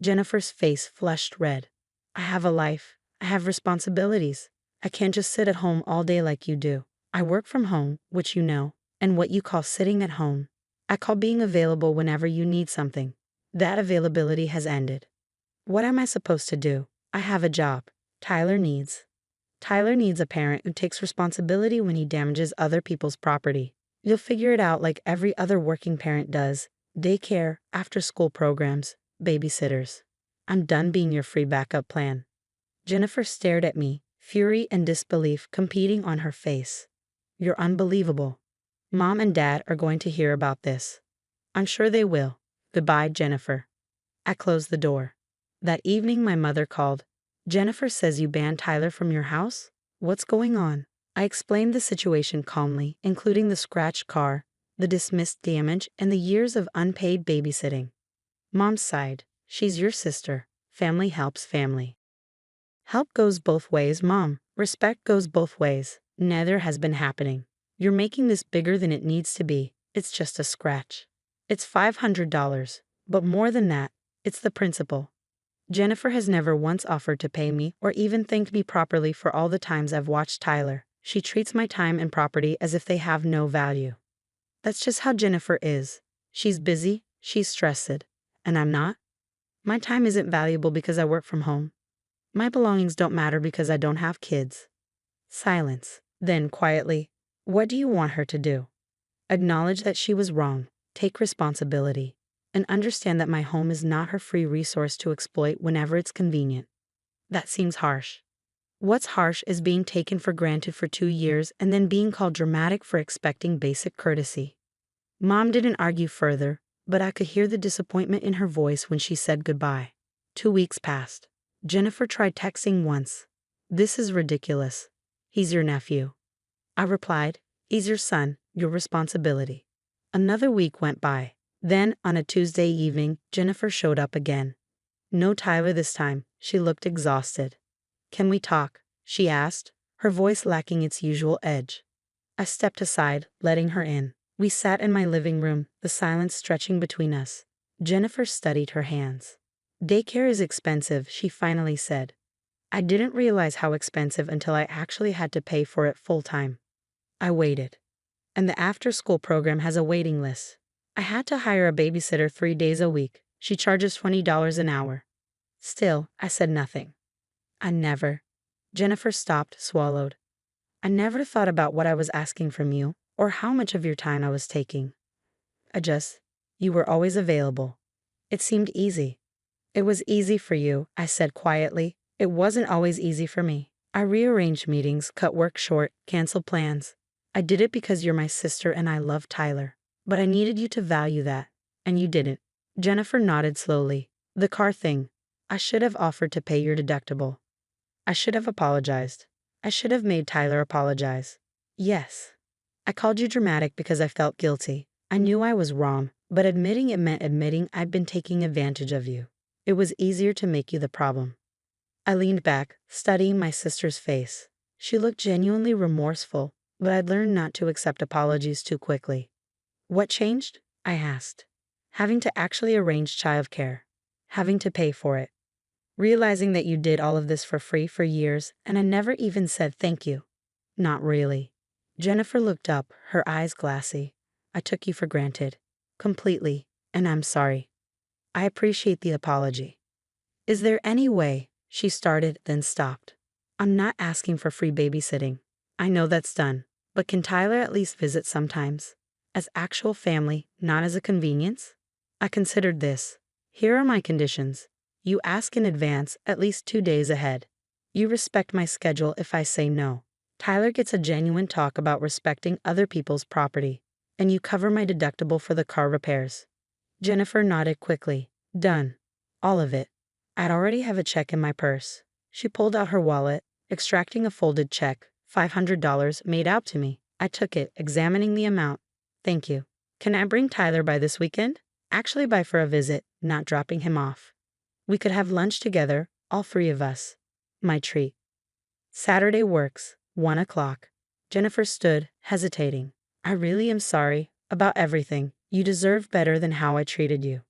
Jennifer's face flushed red. I have a life. I have responsibilities. I can't just sit at home all day like you do. I work from home, which you know, and what you call sitting at home, I call being available whenever you need something. That availability has ended. What am I supposed to do? I have a job. Tyler needs a parent who takes responsibility when he damages other people's property. You'll figure it out like every other working parent does. Daycare, after-school programs, babysitters. I'm done being your free backup plan. Jennifer stared at me, fury and disbelief competing on her face. You're unbelievable. Mom and Dad are going to hear about this. I'm sure they will. Goodbye, Jennifer. I closed the door. That evening my mother called. Jennifer says you banned Tyler from your house? What's going on? I explained the situation calmly, including the scratched car, the dismissed damage, and the years of unpaid babysitting. Mom sighed. She's your sister. Family helps family. Help goes both ways, Mom. Respect goes both ways. Neither has been happening. You're making this bigger than it needs to be. It's just a scratch. It's $500, but more than that, it's the principle. Jennifer has never once offered to pay me or even thanked me properly for all the times I've watched Tyler. She treats my time and property as if they have no value. That's just how Jennifer is. She's busy, she's stressed, and I'm not. My time isn't valuable because I work from home. My belongings don't matter because I don't have kids. Silence. Then, quietly, what do you want her to do? Acknowledge that she was wrong, take responsibility, and understand that my home is not her free resource to exploit whenever it's convenient. That seems harsh. What's harsh is being taken for granted for 2 years and then being called dramatic for expecting basic courtesy. Mom didn't argue further, but I could hear the disappointment in her voice when she said goodbye. 2 weeks passed. Jennifer tried texting once. This is ridiculous. He's your nephew. I replied, he's your son, your responsibility. Another week went by. Then, on a Tuesday evening, Jennifer showed up again. No Tyler this time. She looked exhausted. Can we talk? She asked, her voice lacking its usual edge. I stepped aside, letting her in. We sat in my living room, the silence stretching between us. Jennifer studied her hands. Daycare is expensive, she finally said. I didn't realize how expensive until I actually had to pay for it full-time. I waited. And the after-school program has a waiting list. I had to hire a babysitter 3 days a week. She charges $20 an hour. Still, I said nothing. I never. Jennifer stopped, swallowed. I never thought about what I was asking from you or how much of your time I was taking. You were always available. It seemed easy. It was easy for you, I said quietly. It wasn't always easy for me. I rearranged meetings, cut work short, canceled plans. I did it because you're my sister and I love Tyler. But I needed you to value that. And you didn't. Jennifer nodded slowly. The car thing. I should have offered to pay your deductible. I should have apologized. I should have made Tyler apologize. Yes. I called you dramatic because I felt guilty. I knew I was wrong, but admitting it meant admitting I'd been taking advantage of you. It was easier to make you the problem. I leaned back, studying my sister's face. She looked genuinely remorseful, but I'd learned not to accept apologies too quickly. What changed? I asked. Having to actually arrange childcare. Having to pay for it. Realizing that you did all of this for free for years, and I never even said thank you. Not really. Jennifer looked up, her eyes glassy. I took you for granted. Completely, and I'm sorry. I appreciate the apology. Is there any way? She started, then stopped. I'm not asking for free babysitting. I know that's done, but can Tyler at least visit sometimes? As actual family, not as a convenience? I considered this. Here are my conditions. You ask in advance, at least 2 days ahead. You respect my schedule if I say no. Tyler gets a genuine talk about respecting other people's property. And you cover my deductible for the car repairs. Jennifer nodded quickly. Done. All of it. I'd already have a check in my purse. She pulled out her wallet, extracting a folded check, $500 made out to me. I took it, examining the amount. Thank you. Can I bring Tyler by this weekend? Actually by for a visit, not dropping him off. We could have lunch together, all 3 of us. My treat. Saturday works, 1 o'clock. Jennifer stood, hesitating. I really am sorry about everything. You deserve better than how I treated you.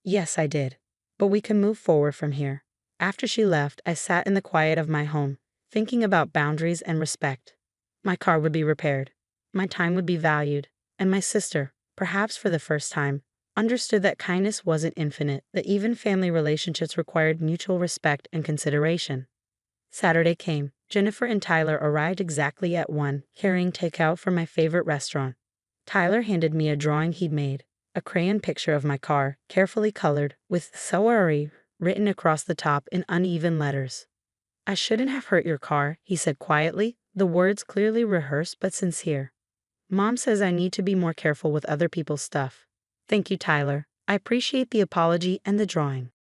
Yes, I did. But we can move forward from here. After she left, I sat in the quiet of my home, thinking about boundaries and respect. My car would be repaired. My time would be valued. And my sister, perhaps for the first time, understood that kindness wasn't infinite, that even family relationships required mutual respect and consideration. Saturday came. Jennifer and Tyler arrived exactly at 1, carrying takeout from my favorite restaurant. Tyler handed me a drawing he'd made, a crayon picture of my car, carefully colored, with "Sorry" written across the top in uneven letters. I shouldn't have hurt your car, he said quietly, the words clearly rehearsed but sincere. Mom says I need to be more careful with other people's stuff. Thank you, Tyler. I appreciate the apology and the drawing.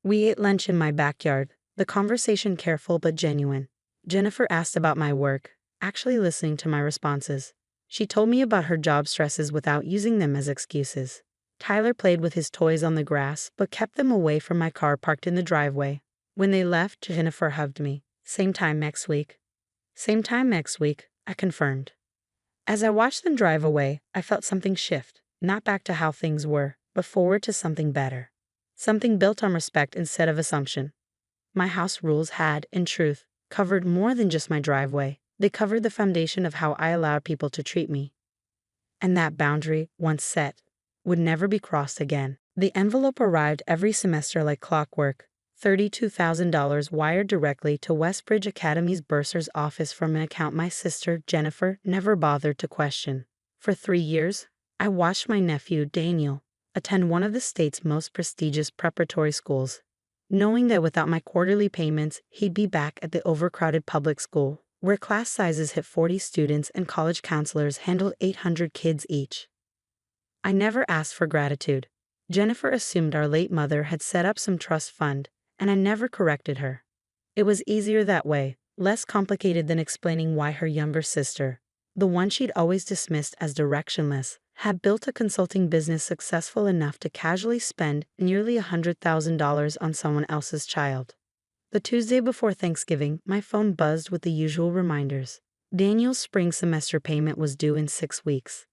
We ate lunch in my backyard, the conversation careful but genuine. Jennifer asked about my work, actually listening to my responses. She told me about her job stresses without using them as excuses. Tyler played with his toys on the grass, but kept them away from my car parked in the driveway. When they left, Jennifer hugged me. Same time next week. Same time next week, I confirmed. As I watched them drive away, I felt something shift, not back to how things were, but forward to something better. Something built on respect instead of assumption. My house rules had, in truth, covered more than just my driveway. They covered the foundation of how I allowed people to treat me. And that boundary, once set, would never be crossed again. The envelope arrived every semester like clockwork, $32,000 wired directly to Westbridge Academy's bursar's office from an account my sister, Jennifer, never bothered to question. For 3 years, I watched my nephew, Daniel, attend one of the state's most prestigious preparatory schools, knowing that without my quarterly payments, he'd be back at the overcrowded public school, where class sizes hit 40 students and college counselors handled 800 kids each. I never asked for gratitude. Jennifer assumed our late mother had set up some trust fund, and I never corrected her. It was easier that way, less complicated than explaining why her younger sister, the one she'd always dismissed as directionless, had built a consulting business successful enough to casually spend nearly $100,000 on someone else's child. The Tuesday before Thanksgiving, my phone buzzed with the usual reminders. Daniel's spring semester payment was due in 6 weeks.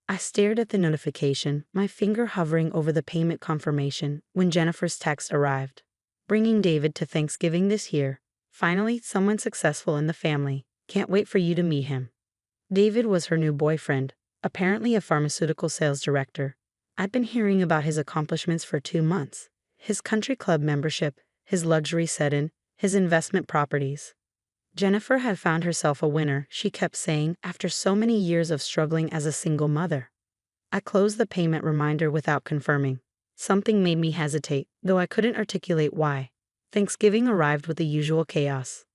I stared at the notification, my finger hovering over the payment confirmation, when Jennifer's text arrived. Bringing David to Thanksgiving this year. Finally, someone successful in the family. Can't wait for you to meet him. David was her new boyfriend, apparently a pharmaceutical sales director. I'd been hearing about his accomplishments for 2 months. His country club membership, his luxury set-in, his investment properties. Jennifer had found herself a winner, she kept saying, after so many years of struggling as a single mother. I closed the payment reminder without confirming. Something made me hesitate, though I couldn't articulate why. Thanksgiving arrived with the usual chaos.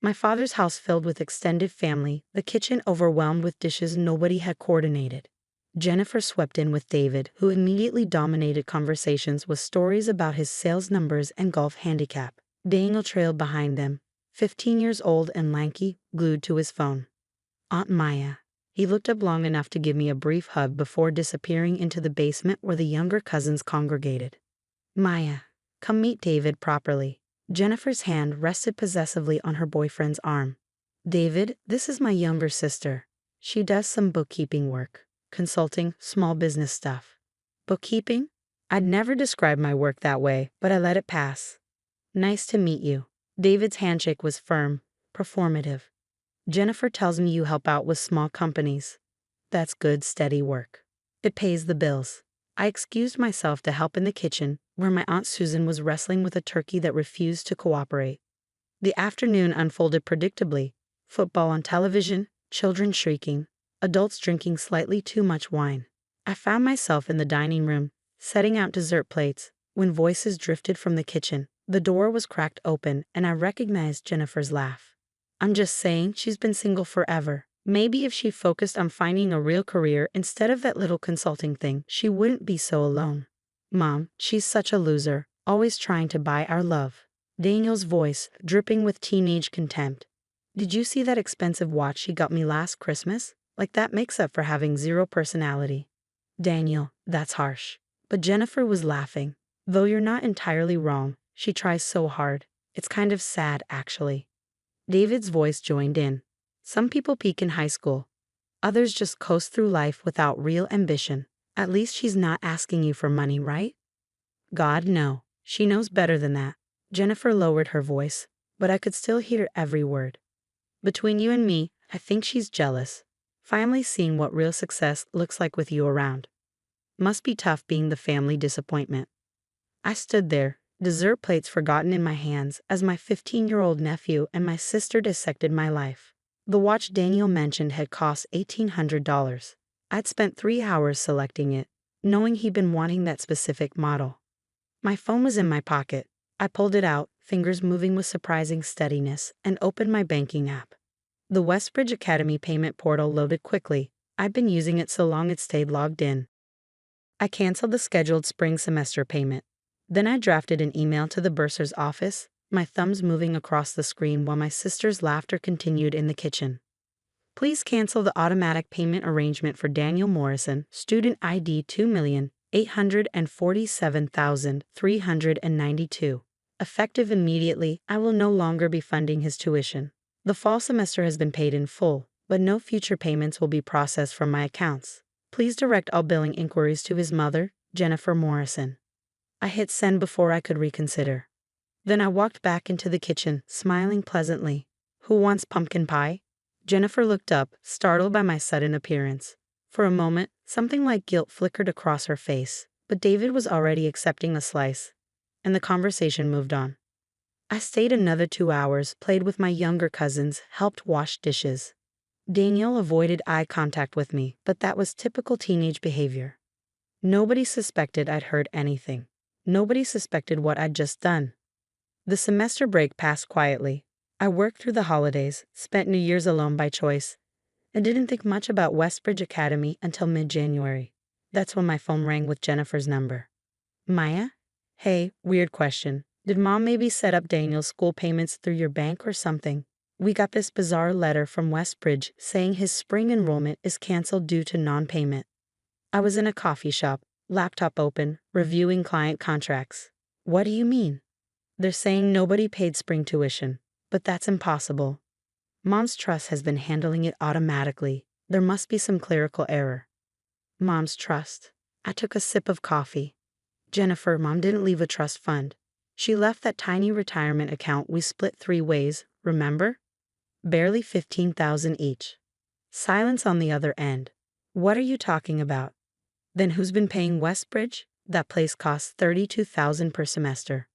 My father's house filled with extended family, the kitchen overwhelmed with dishes nobody had coordinated. Jennifer swept in with David, who immediately dominated conversations with stories about his sales numbers and golf handicap. Daniel trailed behind them, 15 years old and lanky, glued to his phone. Aunt Maya. He looked up long enough to give me a brief hug before disappearing into the basement where the younger cousins congregated. Maya, come meet David properly. Jennifer's hand rested possessively on her boyfriend's arm. David, this is my younger sister. She does some bookkeeping work, consulting, small business stuff. Bookkeeping? I'd never described my work that way, but I let it pass. Nice to meet you. David's handshake was firm, performative. Jennifer tells me you help out with small companies. That's good, steady work. It pays the bills. I excused myself to help in the kitchen, where my Aunt Susan was wrestling with a turkey that refused to cooperate. The afternoon unfolded predictably. Football on television, children shrieking, adults drinking slightly too much wine. I found myself in the dining room, setting out dessert plates, when voices drifted from the kitchen. The door was cracked open, and I recognized Jennifer's laugh. I'm just saying, she's been single forever. Maybe if she focused on finding a real career instead of that little consulting thing, she wouldn't be so alone. Mom, she's such a loser, always trying to buy our love. Daniel's voice, dripping with teenage contempt. Did you see that expensive watch she got me last Christmas? Like that makes up for having zero personality. Daniel, that's harsh. But Jennifer was laughing. Though you're not entirely wrong, she tries so hard. It's kind of sad, actually. David's voice joined in. Some people peak in high school. Others just coast through life without real ambition. At least she's not asking you for money, right? God, no. She knows better than that. Jennifer lowered her voice, but I could still hear every word. Between you and me, I think she's jealous. Finally seeing what real success looks like with you around. Must be tough being the family disappointment. I stood there, dessert plates forgotten in my hands, as my 15-year-old nephew and my sister dissected my life. The watch Daniel mentioned had cost $1,800. I'd spent 3 hours selecting it, knowing he'd been wanting that specific model. My phone was in my pocket. I pulled it out, fingers moving with surprising steadiness, and opened my banking app. The Westbridge Academy payment portal loaded quickly. I'd been using it so long it stayed logged in. I canceled the scheduled spring semester payment. Then I drafted an email to the bursar's office, my thumbs moving across the screen while my sister's laughter continued in the kitchen. Please cancel the automatic payment arrangement for Daniel Morrison, student ID 2,847,392. Effective immediately, I will no longer be funding his tuition. The fall semester has been paid in full, but no future payments will be processed from my accounts. Please direct all billing inquiries to his mother, Jennifer Morrison. I hit send before I could reconsider. Then I walked back into the kitchen, smiling pleasantly. Who wants pumpkin pie? Jennifer looked up, startled by my sudden appearance. For a moment, something like guilt flickered across her face, but David was already accepting a slice, and the conversation moved on. I stayed another 2 hours, played with my younger cousins, helped wash dishes. Daniel avoided eye contact with me, but that was typical teenage behavior. Nobody suspected I'd heard anything. Nobody suspected what I'd just done. The semester break passed quietly. I worked through the holidays, spent New Year's alone by choice, and didn't think much about Westbridge Academy until mid-January. That's when my phone rang with Jennifer's number. Maya? Hey, weird question. Did Mom maybe set up Daniel's school payments through your bank or something? We got this bizarre letter from Westbridge saying his spring enrollment is canceled due to non-payment. I was in a coffee shop, laptop open, reviewing client contracts. What do you mean? They're saying nobody paid spring tuition, but that's impossible. Mom's trust has been handling it automatically. There must be some clerical error. Mom's trust. I took a sip of coffee. Jennifer, Mom didn't leave a trust fund. She left that tiny retirement account we split 3 ways, remember? Barely $15,000 each. Silence on the other end. What are you talking about? Then who's been paying Westbridge? That place costs $32,000 per semester.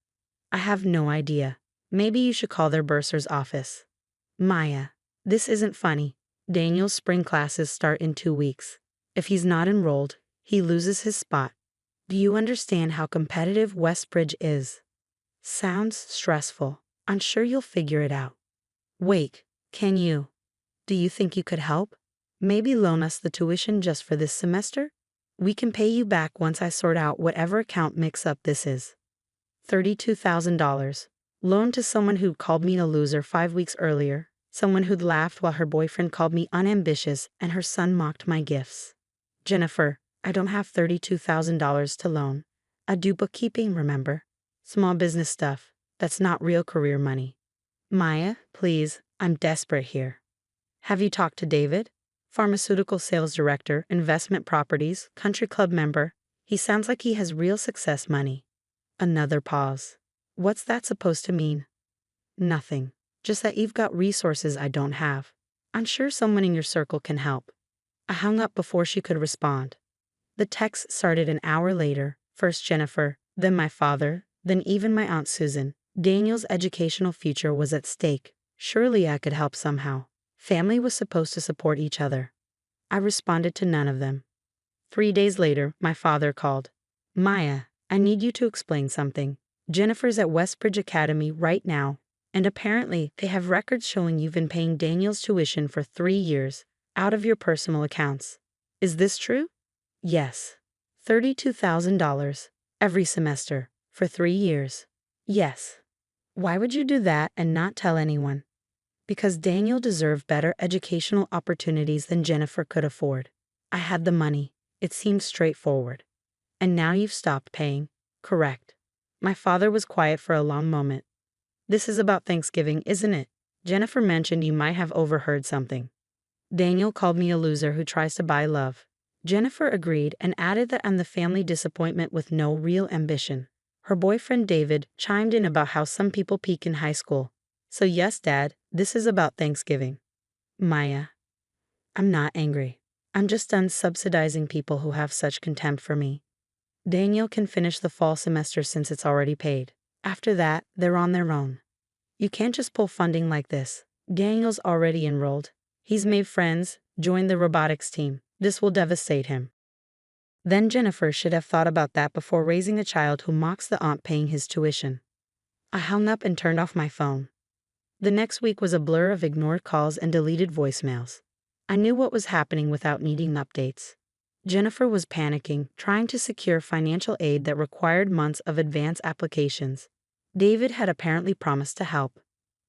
I have no idea. Maybe you should call their bursar's office. Maya, this isn't funny. Daniel's spring classes start in 2 weeks. If he's not enrolled, he loses his spot. Do you understand how competitive Westbridge is? Sounds stressful. I'm sure you'll figure it out. Wait, can you? Do you think you could help? Maybe loan us the tuition just for this semester? We can pay you back once I sort out whatever account mix-up this is. $32,000. Loaned to someone who'd called me a loser 5 weeks earlier, someone who'd laughed while her boyfriend called me unambitious and her son mocked my gifts. Jennifer, I don't have $32,000 to loan. I do bookkeeping, remember? Small business stuff. That's not real career money. Maya, please, I'm desperate here. Have you talked to David? Pharmaceutical sales director, investment properties, country club member. He sounds like he has real success money. Another pause. What's that supposed to mean? Nothing. Just that you've got resources I don't have. I'm sure someone in your circle can help. I hung up before she could respond. The text started an hour later, first Jennifer, then my father, then even my Aunt Susan. Daniel's educational future was at stake. Surely I could help somehow. Family was supposed to support each other. I responded to none of them. 3 days later, my father called. Maya, I need you to explain something. Jennifer's at Westbridge Academy right now, and apparently they have records showing you've been paying Daniel's tuition for 3 years, out of your personal accounts. Is this true? Yes. $32,000 every semester, for 3 years. Yes. Why would you do that and not tell anyone? Because Daniel deserved better educational opportunities than Jennifer could afford. I had the money. It seemed straightforward. And now you've stopped paying. Correct. My father was quiet for a long moment. This is about Thanksgiving, isn't it? Jennifer mentioned you might have overheard something. Daniel called me a loser who tries to buy love. Jennifer agreed and added that I'm the family disappointment with no real ambition. Her boyfriend David chimed in about how some people peak in high school. So yes, Dad, this is about Thanksgiving. Maya. I'm not angry. I'm just done subsidizing people who have such contempt for me. Daniel can finish the fall semester since it's already paid. After that, they're on their own. You can't just pull funding like this. Daniel's already enrolled. He's made friends, joined the robotics team. This will devastate him. Then Jennifer should have thought about that before raising a child who mocks the aunt paying his tuition. I hung up and turned off my phone. The next week was a blur of ignored calls and deleted voicemails. I knew what was happening without needing updates. Jennifer was panicking, trying to secure financial aid that required months of advance applications. David had apparently promised to help,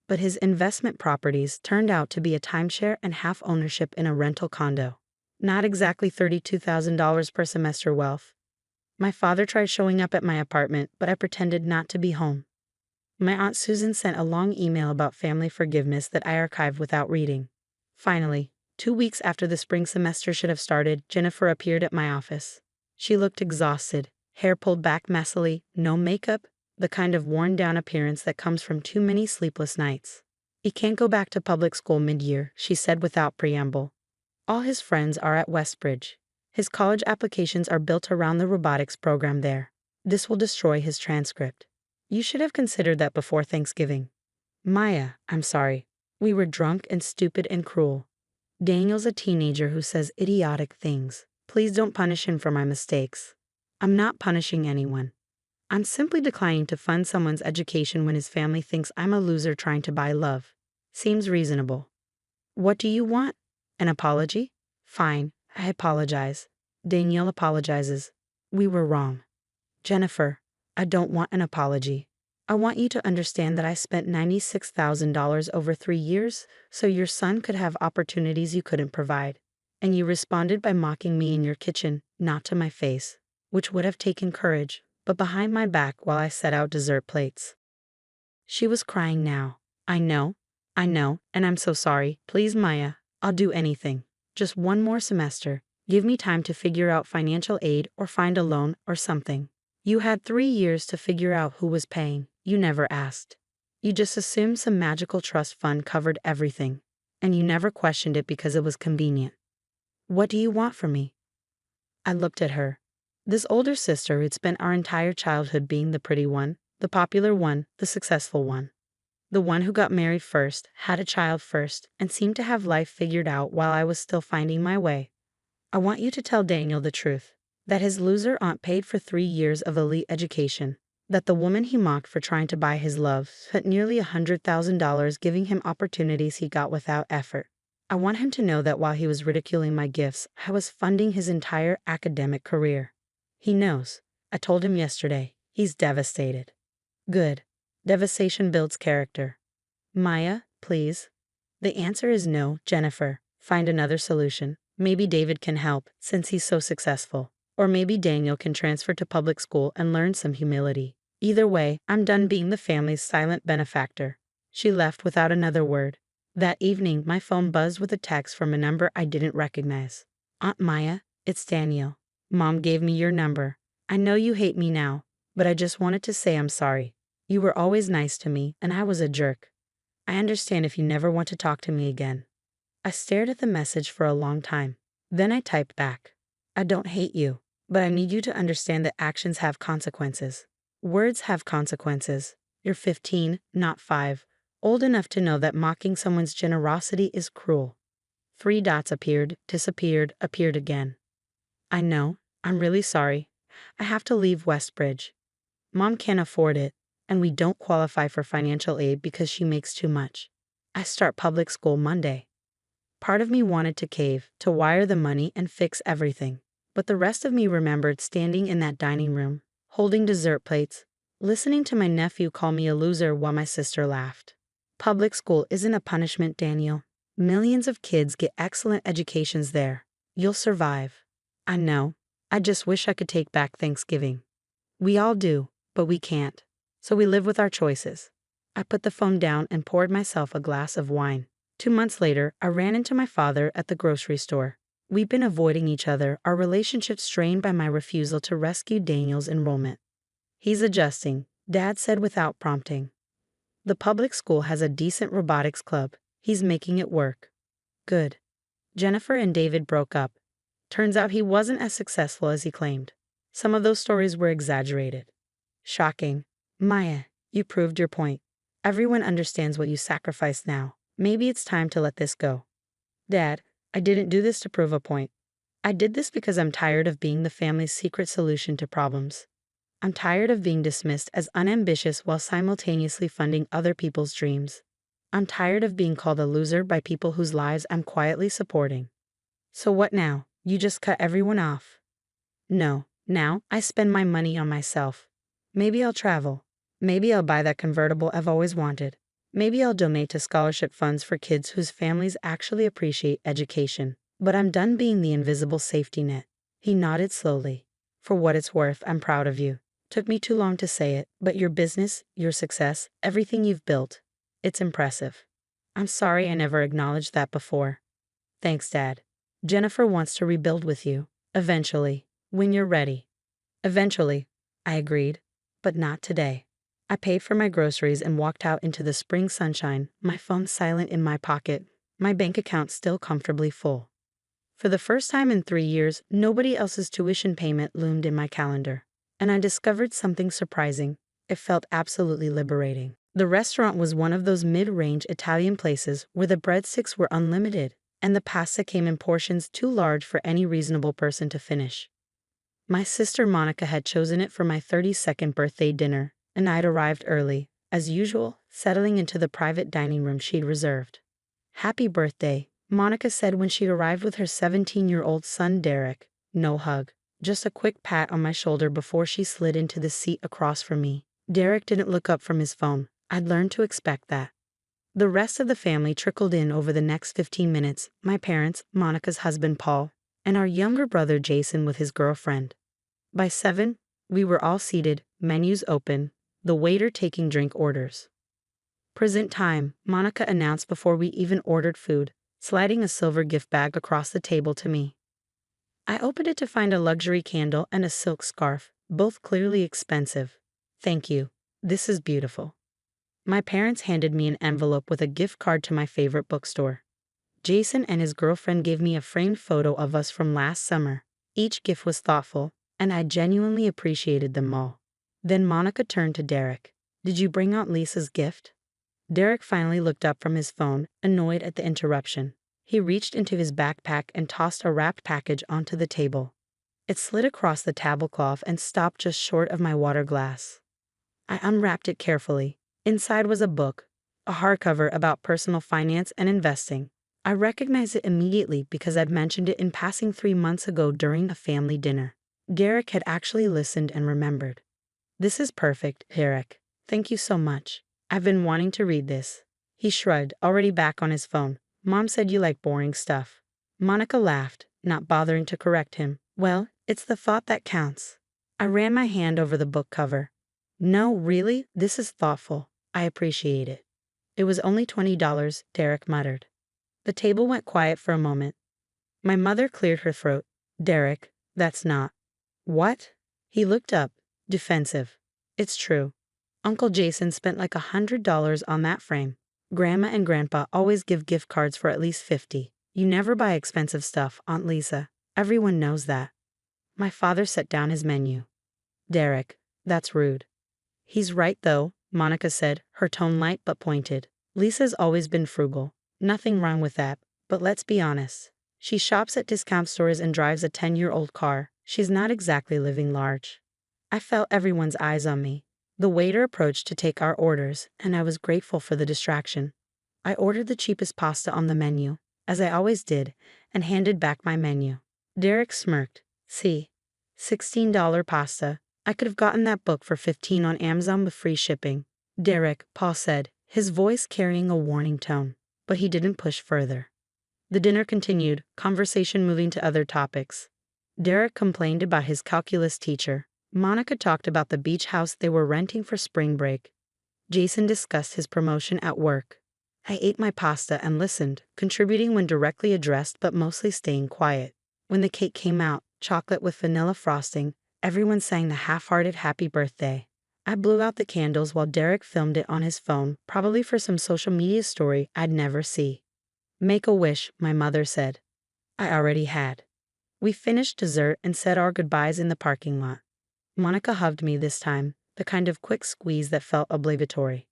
but his investment properties turned out to be a timeshare and half ownership in a rental condo. Not exactly $32,000 per semester wealth. My father tried showing up at my apartment, but I pretended not to be home. My Aunt Susan sent a long email about family forgiveness that I archived without reading. Finally, 2 weeks after the spring semester should have started, Jennifer appeared at my office. She looked exhausted, hair pulled back messily, no makeup, the kind of worn-down appearance that comes from too many sleepless nights. He can't go back to public school mid-year, she said without preamble. All his friends are at Westbridge. His college applications are built around the robotics program there. This will destroy his transcript. You should have considered that before Thanksgiving. Maya, I'm sorry. We were drunk and stupid and cruel. Daniel's a teenager who says idiotic things. Please don't punish him for my mistakes. I'm not punishing anyone. I'm simply declining to fund someone's education when his family thinks I'm a loser trying to buy love. Seems reasonable. What do you want? An apology? Fine, I apologize. Daniel apologizes. We were wrong. Jennifer, I don't want an apology. I want you to understand that I spent $96,000 over 3 years so your son could have opportunities you couldn't provide. And you responded by mocking me in your kitchen, not to my face, which would have taken courage, but behind my back while I set out dessert plates. She was crying now. I know, and I'm so sorry. Please, Maya, I'll do anything. Just 1 more semester. Give me time to figure out financial aid or find a loan or something. You had 3 years to figure out who was paying. You never asked. You just assumed some magical trust fund covered everything. And you never questioned it because it was convenient. What do you want from me? I looked at her. This older sister who'd spent our entire childhood being the pretty one, the popular one, the successful one. The one who got married first, had a child first, and seemed to have life figured out while I was still finding my way. I want you to tell Daniel the truth. That his loser aunt paid for 3 years of elite education. That the woman he mocked for trying to buy his love spent nearly $100,000 giving him opportunities he got without effort. I want him to know that while he was ridiculing my gifts, I was funding his entire academic career. He knows. I told him yesterday. He's devastated. Good. Devastation builds character. Maya, please. The answer is no, Jennifer. Find another solution. Maybe David can help, since he's so successful. Or maybe Daniel can transfer to public school and learn some humility. Either way, I'm done being the family's silent benefactor. She left without another word. That evening, my phone buzzed with a text from a number I didn't recognize. Aunt Maya, it's Daniel. Mom gave me your number. I know you hate me now, but I just wanted to say I'm sorry. You were always nice to me, and I was a jerk. I understand if you never want to talk to me again. I stared at the message for a long time. Then I typed back. I don't hate you, but I need you to understand that actions have consequences. Words have consequences. You're 15, not 5, old enough to know that mocking someone's generosity is cruel. 3 dots appeared, disappeared, appeared again. I know, I'm really sorry. I have to leave Westbridge. Mom can't afford it, and we don't qualify for financial aid because she makes too much. I start public school Monday. Part of me wanted to cave, to wire the money and fix everything. But the rest of me remembered standing in that dining room, holding dessert plates, listening to my nephew call me a loser while my sister laughed. Public school isn't a punishment, Daniel. Millions of kids get excellent educations there. You'll survive. I know. I just wish I could take back Thanksgiving. We all do, but we can't. So we live with our choices. I put the phone down and poured myself a glass of wine. 2 months later, I ran into my father at the grocery store. We've been avoiding each other, our relationship strained by my refusal to rescue Daniel's enrollment. He's adjusting, Dad said without prompting. The public school has a decent robotics club. He's making it work. Good. Jennifer and David broke up. Turns out he wasn't as successful as he claimed. Some of those stories were exaggerated. Shocking. Maya, you proved your point. Everyone understands what you sacrificed now. Maybe it's time to let this go. Dad, I didn't do this to prove a point. I did this because I'm tired of being the family's secret solution to problems. I'm tired of being dismissed as unambitious while simultaneously funding other people's dreams. I'm tired of being called a loser by people whose lives I'm quietly supporting. So what now? You just cut everyone off? No, now I spend my money on myself. Maybe I'll travel. Maybe I'll buy that convertible I've always wanted. Maybe I'll donate to scholarship funds for kids whose families actually appreciate education. But I'm done being the invisible safety net. He nodded slowly. For what it's worth, I'm proud of you. Took me too long to say it, but your business, your success, everything you've built, it's impressive. I'm sorry I never acknowledged that before. Thanks, Dad. Jennifer wants to rebuild with you. Eventually. When you're ready. Eventually, I agreed. But not today. I paid for my groceries and walked out into the spring sunshine, my phone silent in my pocket, my bank account still comfortably full. For the first time in 3 years, nobody else's tuition payment loomed in my calendar. And I discovered something surprising. It felt absolutely liberating. The restaurant was one of those mid-range Italian places where the breadsticks were unlimited, and the pasta came in portions too large for any reasonable person to finish. My sister Monica had chosen it for my 32nd birthday dinner, and I'd arrived early, as usual, settling into the private dining room she'd reserved. Happy birthday, Monica said when she arrived with her 17-year-old son Derek. No hug, just a quick pat on my shoulder before she slid into the seat across from me. Derek didn't look up from his phone. I'd learned to expect that. The rest of the family trickled in over the next 15 minutes, my parents, Monica's husband Paul, and our younger brother Jason with his girlfriend. By 7, we were all seated, menus open, the waiter taking drink orders. Present time, Monica announced before we even ordered food, sliding a silver gift bag across the table to me. I opened it to find a luxury candle and a silk scarf, both clearly expensive. Thank you. This is beautiful. My parents handed me an envelope with a gift card to my favorite bookstore. Jason and his girlfriend gave me a framed photo of us from last summer. Each gift was thoughtful, and I genuinely appreciated them all. Then Monica turned to Derek. Did you bring Aunt Lisa's gift? Derek finally looked up from his phone, annoyed at the interruption. He reached into his backpack and tossed a wrapped package onto the table. It slid across the tablecloth and stopped just short of my water glass. I unwrapped it carefully. Inside was a book, a hardcover about personal finance and investing. I recognized it immediately because I'd mentioned it in passing 3 months ago during a family dinner. Derek had actually listened and remembered. "This is perfect, Derek. Thank you so much. I've been wanting to read this." He shrugged, already back on his phone. "Mom said you like boring stuff." Monica laughed, not bothering to correct him. "Well, it's the thought that counts." I ran my hand over the book cover. "No, really, this is thoughtful. I appreciate it." "It was only $20, Derek muttered. The table went quiet for a moment. My mother cleared her throat. "Derek, that's not." "What?" He looked up, defensive. "It's true. Uncle Jason spent like $100 on that frame. Grandma and Grandpa always give gift cards for at least 50. You never buy expensive stuff, Aunt Lisa. Everyone knows that." My father set down his menu. "Derek, that's rude." "He's right though," Monica said, her tone light but pointed. "Lisa's always been frugal. Nothing wrong with that, but let's be honest. She shops at discount stores and drives a 10-year-old car. She's not exactly living large." I felt everyone's eyes on me. The waiter approached to take our orders, and I was grateful for the distraction. I ordered the cheapest pasta on the menu, as I always did, and handed back my menu. Derek smirked. "See, $16 pasta. I could have gotten that book for $15 on Amazon with free shipping." "Derek," Paul said, his voice carrying a warning tone, but he didn't push further. The dinner continued, conversation moving to other topics. Derek complained about his calculus teacher. Monica talked about the beach house they were renting for spring break. Jason discussed his promotion at work. I ate my pasta and listened, contributing when directly addressed but mostly staying quiet. When the cake came out, chocolate with vanilla frosting, everyone sang the half-hearted happy birthday. I blew out the candles while Derek filmed it on his phone, probably for some social media story I'd never see. "Make a wish," my mother said. I already had. We finished dessert and said our goodbyes in the parking lot. Monica hugged me this time, the kind of quick squeeze that felt obligatory.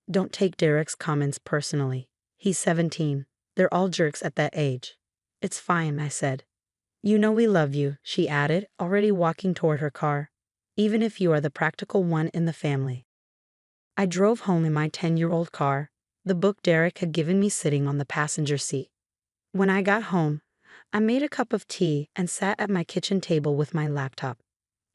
"Don't take Derek's comments personally. He's 17. They're all jerks at that age." "It's fine," I said. "You know we love you," she added, already walking toward her car. "Even if you are the practical one in the family." I drove home in my 10-year-old car, the book Derek had given me sitting on the passenger seat. When I got home, I made a cup of tea and sat at my kitchen table with my laptop.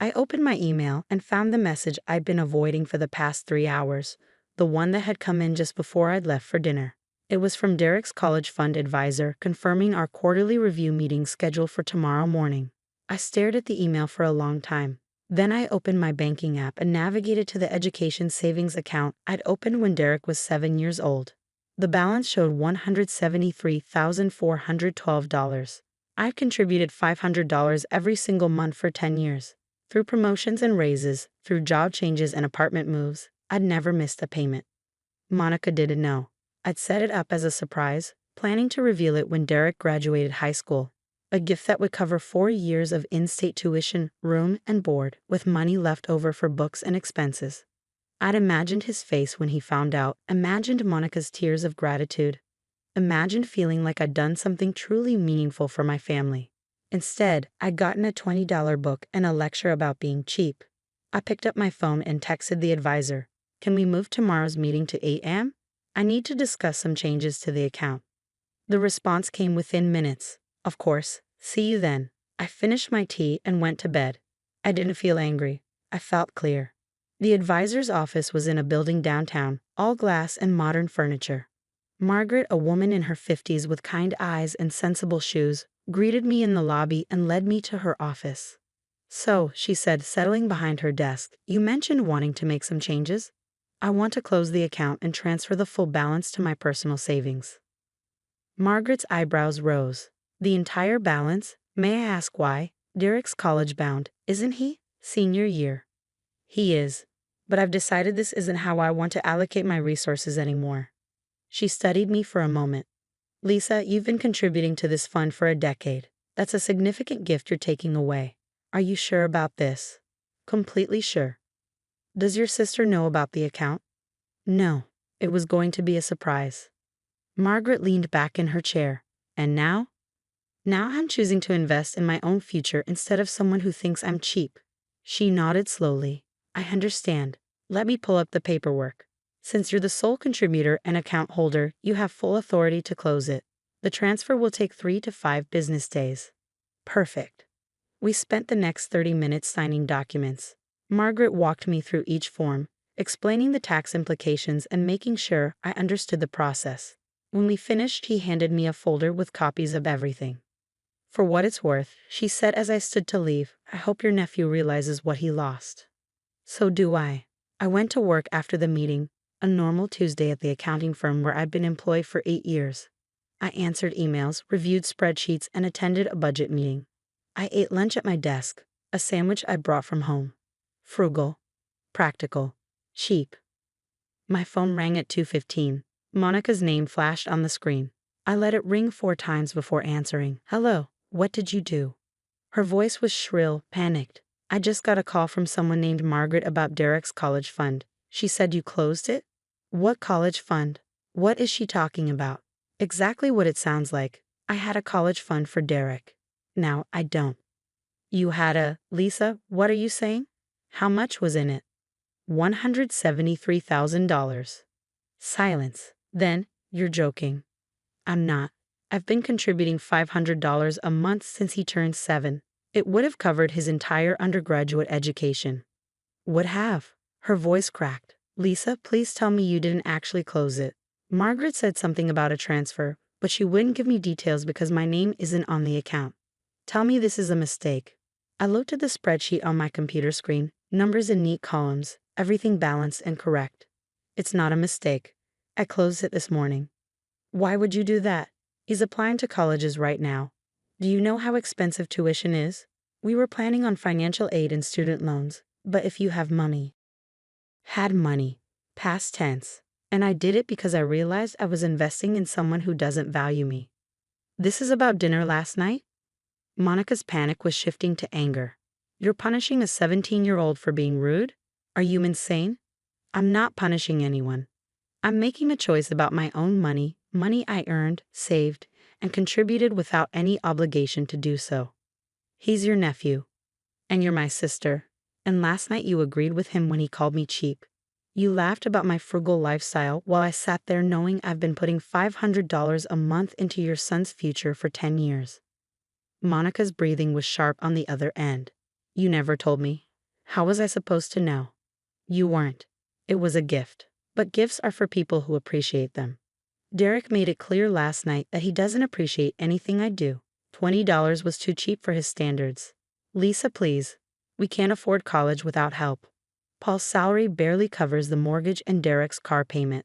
I opened my email and found the message I'd been avoiding for the past 3 hours, the one that had come in just before I'd left for dinner. It was from Derek's college fund advisor confirming our quarterly review meeting scheduled for tomorrow morning. I stared at the email for a long time. Then I opened my banking app and navigated to the education savings account I'd opened when Derek was 7 years old. The balance showed $173,412. I'd contributed $500 every single month for 10 years. Through promotions and raises, through job changes and apartment moves, I'd never missed a payment. Monica didn't know. I'd set it up as a surprise, planning to reveal it when Derek graduated high school. A gift that would cover 4 years of in-state tuition, room, and board, with money left over for books and expenses. I'd imagined his face when he found out, imagined Monica's tears of gratitude, imagined feeling like I'd done something truly meaningful for my family. Instead, I'd gotten a $20 book and a lecture about being cheap. I picked up my phone and texted the advisor. "Can we move tomorrow's meeting to 8 a.m.? I need to discuss some changes to the account." The response came within minutes. "Of course, see you then." I finished my tea and went to bed. I didn't feel angry. I felt clear. The advisor's office was in a building downtown, all glass and modern furniture. Margaret, a woman in her 50s with kind eyes and sensible shoes, greeted me in the lobby and led me to her office. "So," she said, settling behind her desk, "you mentioned wanting to make some changes?" "I want to close the account and transfer the full balance to my personal savings." Margaret's eyebrows rose. "The entire balance? May I ask why? Derek's college-bound, isn't he? Senior year." "He is. But I've decided this isn't how I want to allocate my resources anymore." She studied me for a moment. "Lisa, you've been contributing to this fund for a decade. That's a significant gift you're taking away. Are you sure about this?" "Completely sure." "Does your sister know about the account?" "No. It was going to be a surprise. Margaret leaned back in her chair. And now? Now I'm choosing to invest in my own future instead of someone who thinks I'm cheap. She nodded slowly. I understand. Let me pull up the paperwork. Since you're the sole contributor and account holder, you have full authority to close it. The transfer will take 3 to 5 business days. Perfect. We spent the next 30 minutes signing documents. Margaret walked me through each form, explaining the tax implications and making sure I understood the process. When we finished, he handed me a folder with copies of everything. For what it's worth, she said as I stood to leave, I hope your nephew realizes what he lost. So do I. I went to work after the meeting, a normal Tuesday at the accounting firm where I'd been employed for 8 years. I answered emails, reviewed spreadsheets, and attended a budget meeting. I ate lunch at my desk, a sandwich I brought from home. Frugal, practical, cheap. My phone rang at 2:15. Monica's name flashed on the screen. I let it ring 4 times before answering. Hello, what did you do? Her voice was shrill, panicked. I just got a call from someone named Margaret about Derek's college fund. She said you closed it? What college fund? What is she talking about? Exactly what it sounds like. I had a college fund for Derek. Now I don't. You had a, Lisa, what are you saying? How much was in it? $173,000. Silence. Then, you're joking. I'm not. I've been contributing $500 a month since he turned 7. It would have covered his entire undergraduate education. Would have. Her voice cracked. Lisa, please tell me you didn't actually close it. Margaret said something about a transfer, but she wouldn't give me details because my name isn't on the account. Tell me this is a mistake. I looked at the spreadsheet on my computer screen, numbers in neat columns, everything balanced and correct. It's not a mistake. I closed it this morning. Why would you do that? He's applying to colleges right now. Do you know how expensive tuition is? We were planning on financial aid and student loans, but if you have money. Had money. Past tense. And I did it because I realized I was investing in someone who doesn't value me. This is about dinner last night? Monica's panic was shifting to anger. You're punishing a 17-year-old for being rude? Are you insane? I'm not punishing anyone. I'm making a choice about my own money I earned, saved, and contributed without any obligation to do so. He's your nephew. And you're my sister. And last night you agreed with him when he called me cheap. You laughed about my frugal lifestyle while I sat there knowing I've been putting $500 a month into your son's future for 10 years. Monica's breathing was sharp on the other end. You never told me. How was I supposed to know? You weren't. It was a gift. But gifts are for people who appreciate them. Derek made it clear last night that he doesn't appreciate anything I do. $20 was too cheap for his standards. Lisa, please. We can't afford college without help. Paul's salary barely covers the mortgage and Derek's car payment.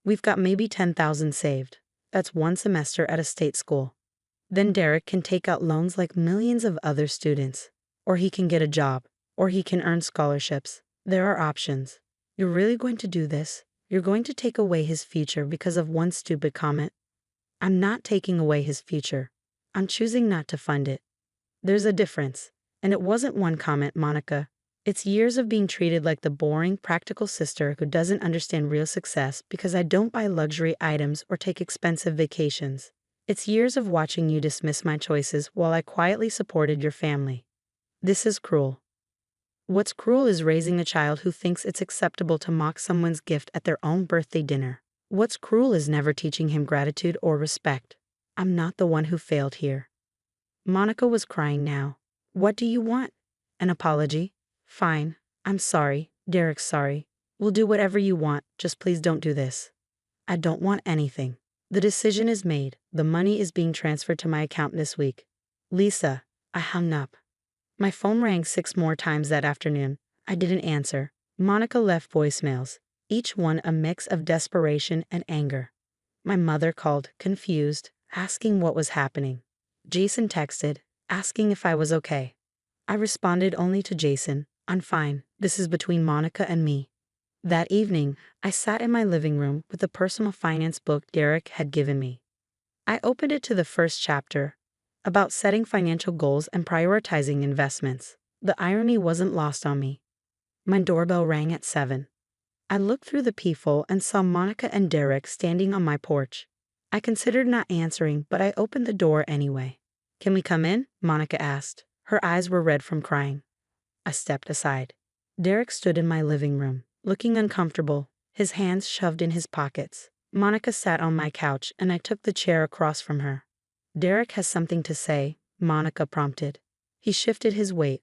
We've got maybe $10,000 saved. That's 1 semester at a state school. Then Derek can take out loans like millions of other students. Or he can get a job. Or he can earn scholarships. There are options. You're really going to do this? You're going to take away his future because of one stupid comment? I'm not taking away his future. I'm choosing not to fund it. There's a difference. And it wasn't one comment, Monica. It's years of being treated like the boring, practical sister who doesn't understand real success because I don't buy luxury items or take expensive vacations. It's years of watching you dismiss my choices while I quietly supported your family. This is cruel. What's cruel is raising a child who thinks it's acceptable to mock someone's gift at their own birthday dinner. What's cruel is never teaching him gratitude or respect. I'm not the one who failed here. Monica was crying now. What do you want? An apology? Fine. I'm sorry. Derek's sorry. We'll do whatever you want, just please don't do this. I don't want anything. The decision is made. The money is being transferred to my account this week. Lisa, I hung up. My phone rang 6 more times that afternoon. I didn't answer. Monica left voicemails, each one a mix of desperation and anger. My mother called, confused, asking what was happening. Jason texted, asking if I was okay. I responded only to Jason, I'm fine, this is between Monica and me. That evening, I sat in my living room with the personal finance book Derek had given me. I opened it to the first chapter, about setting financial goals and prioritizing investments. The irony wasn't lost on me. My doorbell rang at 7. I looked through the peephole and saw Monica and Derek standing on my porch. I considered not answering, but I opened the door anyway. "Can we come in?" Monica asked. Her eyes were red from crying. I stepped aside. Derek stood in my living room, looking uncomfortable, his hands shoved in his pockets. Monica sat on my couch and I took the chair across from her. "Derek has something to say," Monica prompted. He shifted his weight.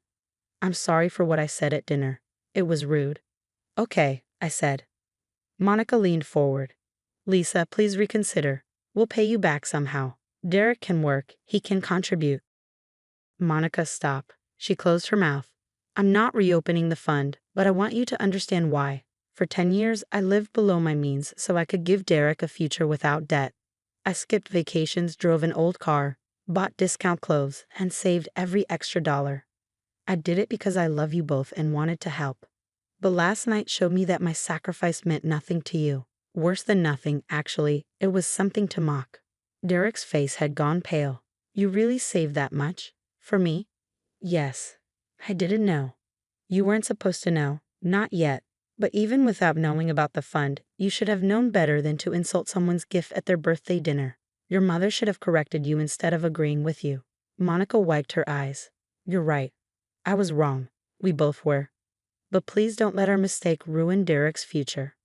"I'm sorry for what I said at dinner. It was rude." "Okay," I said. Monica leaned forward. "Lisa, please reconsider. We'll pay you back somehow. Derek can work, he can contribute." Monica, stop. She closed her mouth. "I'm not reopening the fund, but I want you to understand why. For 10 years, I lived below my means so I could give Derek a future without debt. I skipped vacations, drove an old car, bought discount clothes, and saved every extra dollar. I did it because I love you both and wanted to help. But last night showed me that my sacrifice meant nothing to you. Worse than nothing, actually, it was something to mock." Derek's face had gone pale. "You really saved that much? For me?" "Yes. I didn't know. You weren't supposed to know. Not yet. But even without knowing about the fund, you should have known better than to insult someone's gift at their birthday dinner. Your mother should have corrected you instead of agreeing with you." Monica wiped her eyes. "You're right. I was wrong. We both were. But please don't let our mistake ruin Derek's future."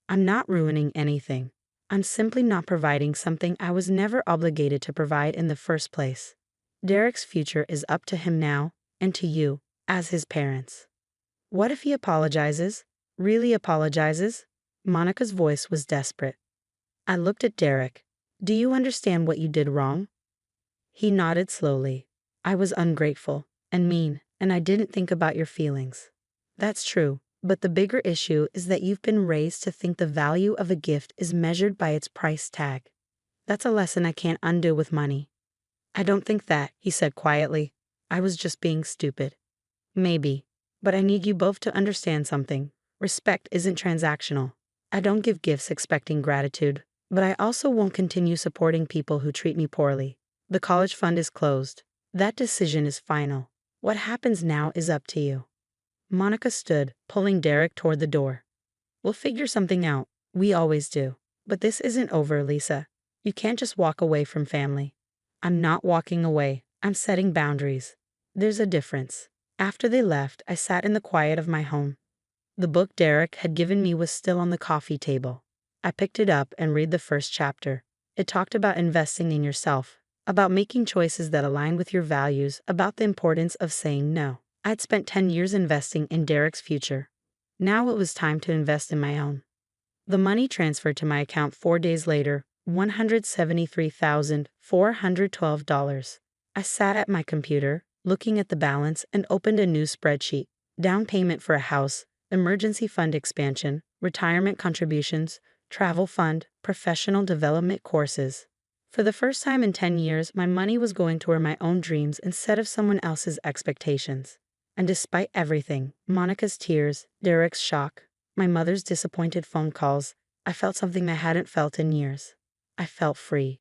"I'm not ruining anything. I'm simply not providing something I was never obligated to provide in the first place. Derek's future is up to him now, and to you, as his parents." "What if he apologizes? Really apologizes?" Monica's voice was desperate. I looked at Derek. "Do you understand what you did wrong?" He nodded slowly. "I was ungrateful and mean, and I didn't think about your feelings." "That's true, but the bigger issue is that you've been raised to think the value of a gift is measured by its price tag. That's a lesson I can't undo with money." "I don't think that," he said quietly. "I was just being stupid." "Maybe. But I need you both to understand something. Respect isn't transactional. I don't give gifts expecting gratitude, but I also won't continue supporting people who treat me poorly. The college fund is closed. That decision is final. What happens now is up to you." Monica stood, pulling Derek toward the door. "We'll figure something out. We always do. But this isn't over, Lisa. You can't just walk away from family." "I'm not walking away. I'm setting boundaries. There's a difference." After they left, I sat in the quiet of my home. The book Derek had given me was still on the coffee table. I picked it up and read the first chapter. It talked about investing in yourself, about making choices that align with your values, about the importance of saying no. I'd spent 10 years investing in Derek's future. Now it was time to invest in my own. The money transferred to my account 4 days later, $173,412. I sat at my computer, looking at the balance, and opened a new spreadsheet. Down payment for a house, emergency fund expansion, retirement contributions, travel fund, professional development courses. For the first time in 10 years, my money was going toward my own dreams instead of someone else's expectations. And despite everything, Monica's tears, Derek's shock, my mother's disappointed phone calls, I felt something I hadn't felt in years. I felt free.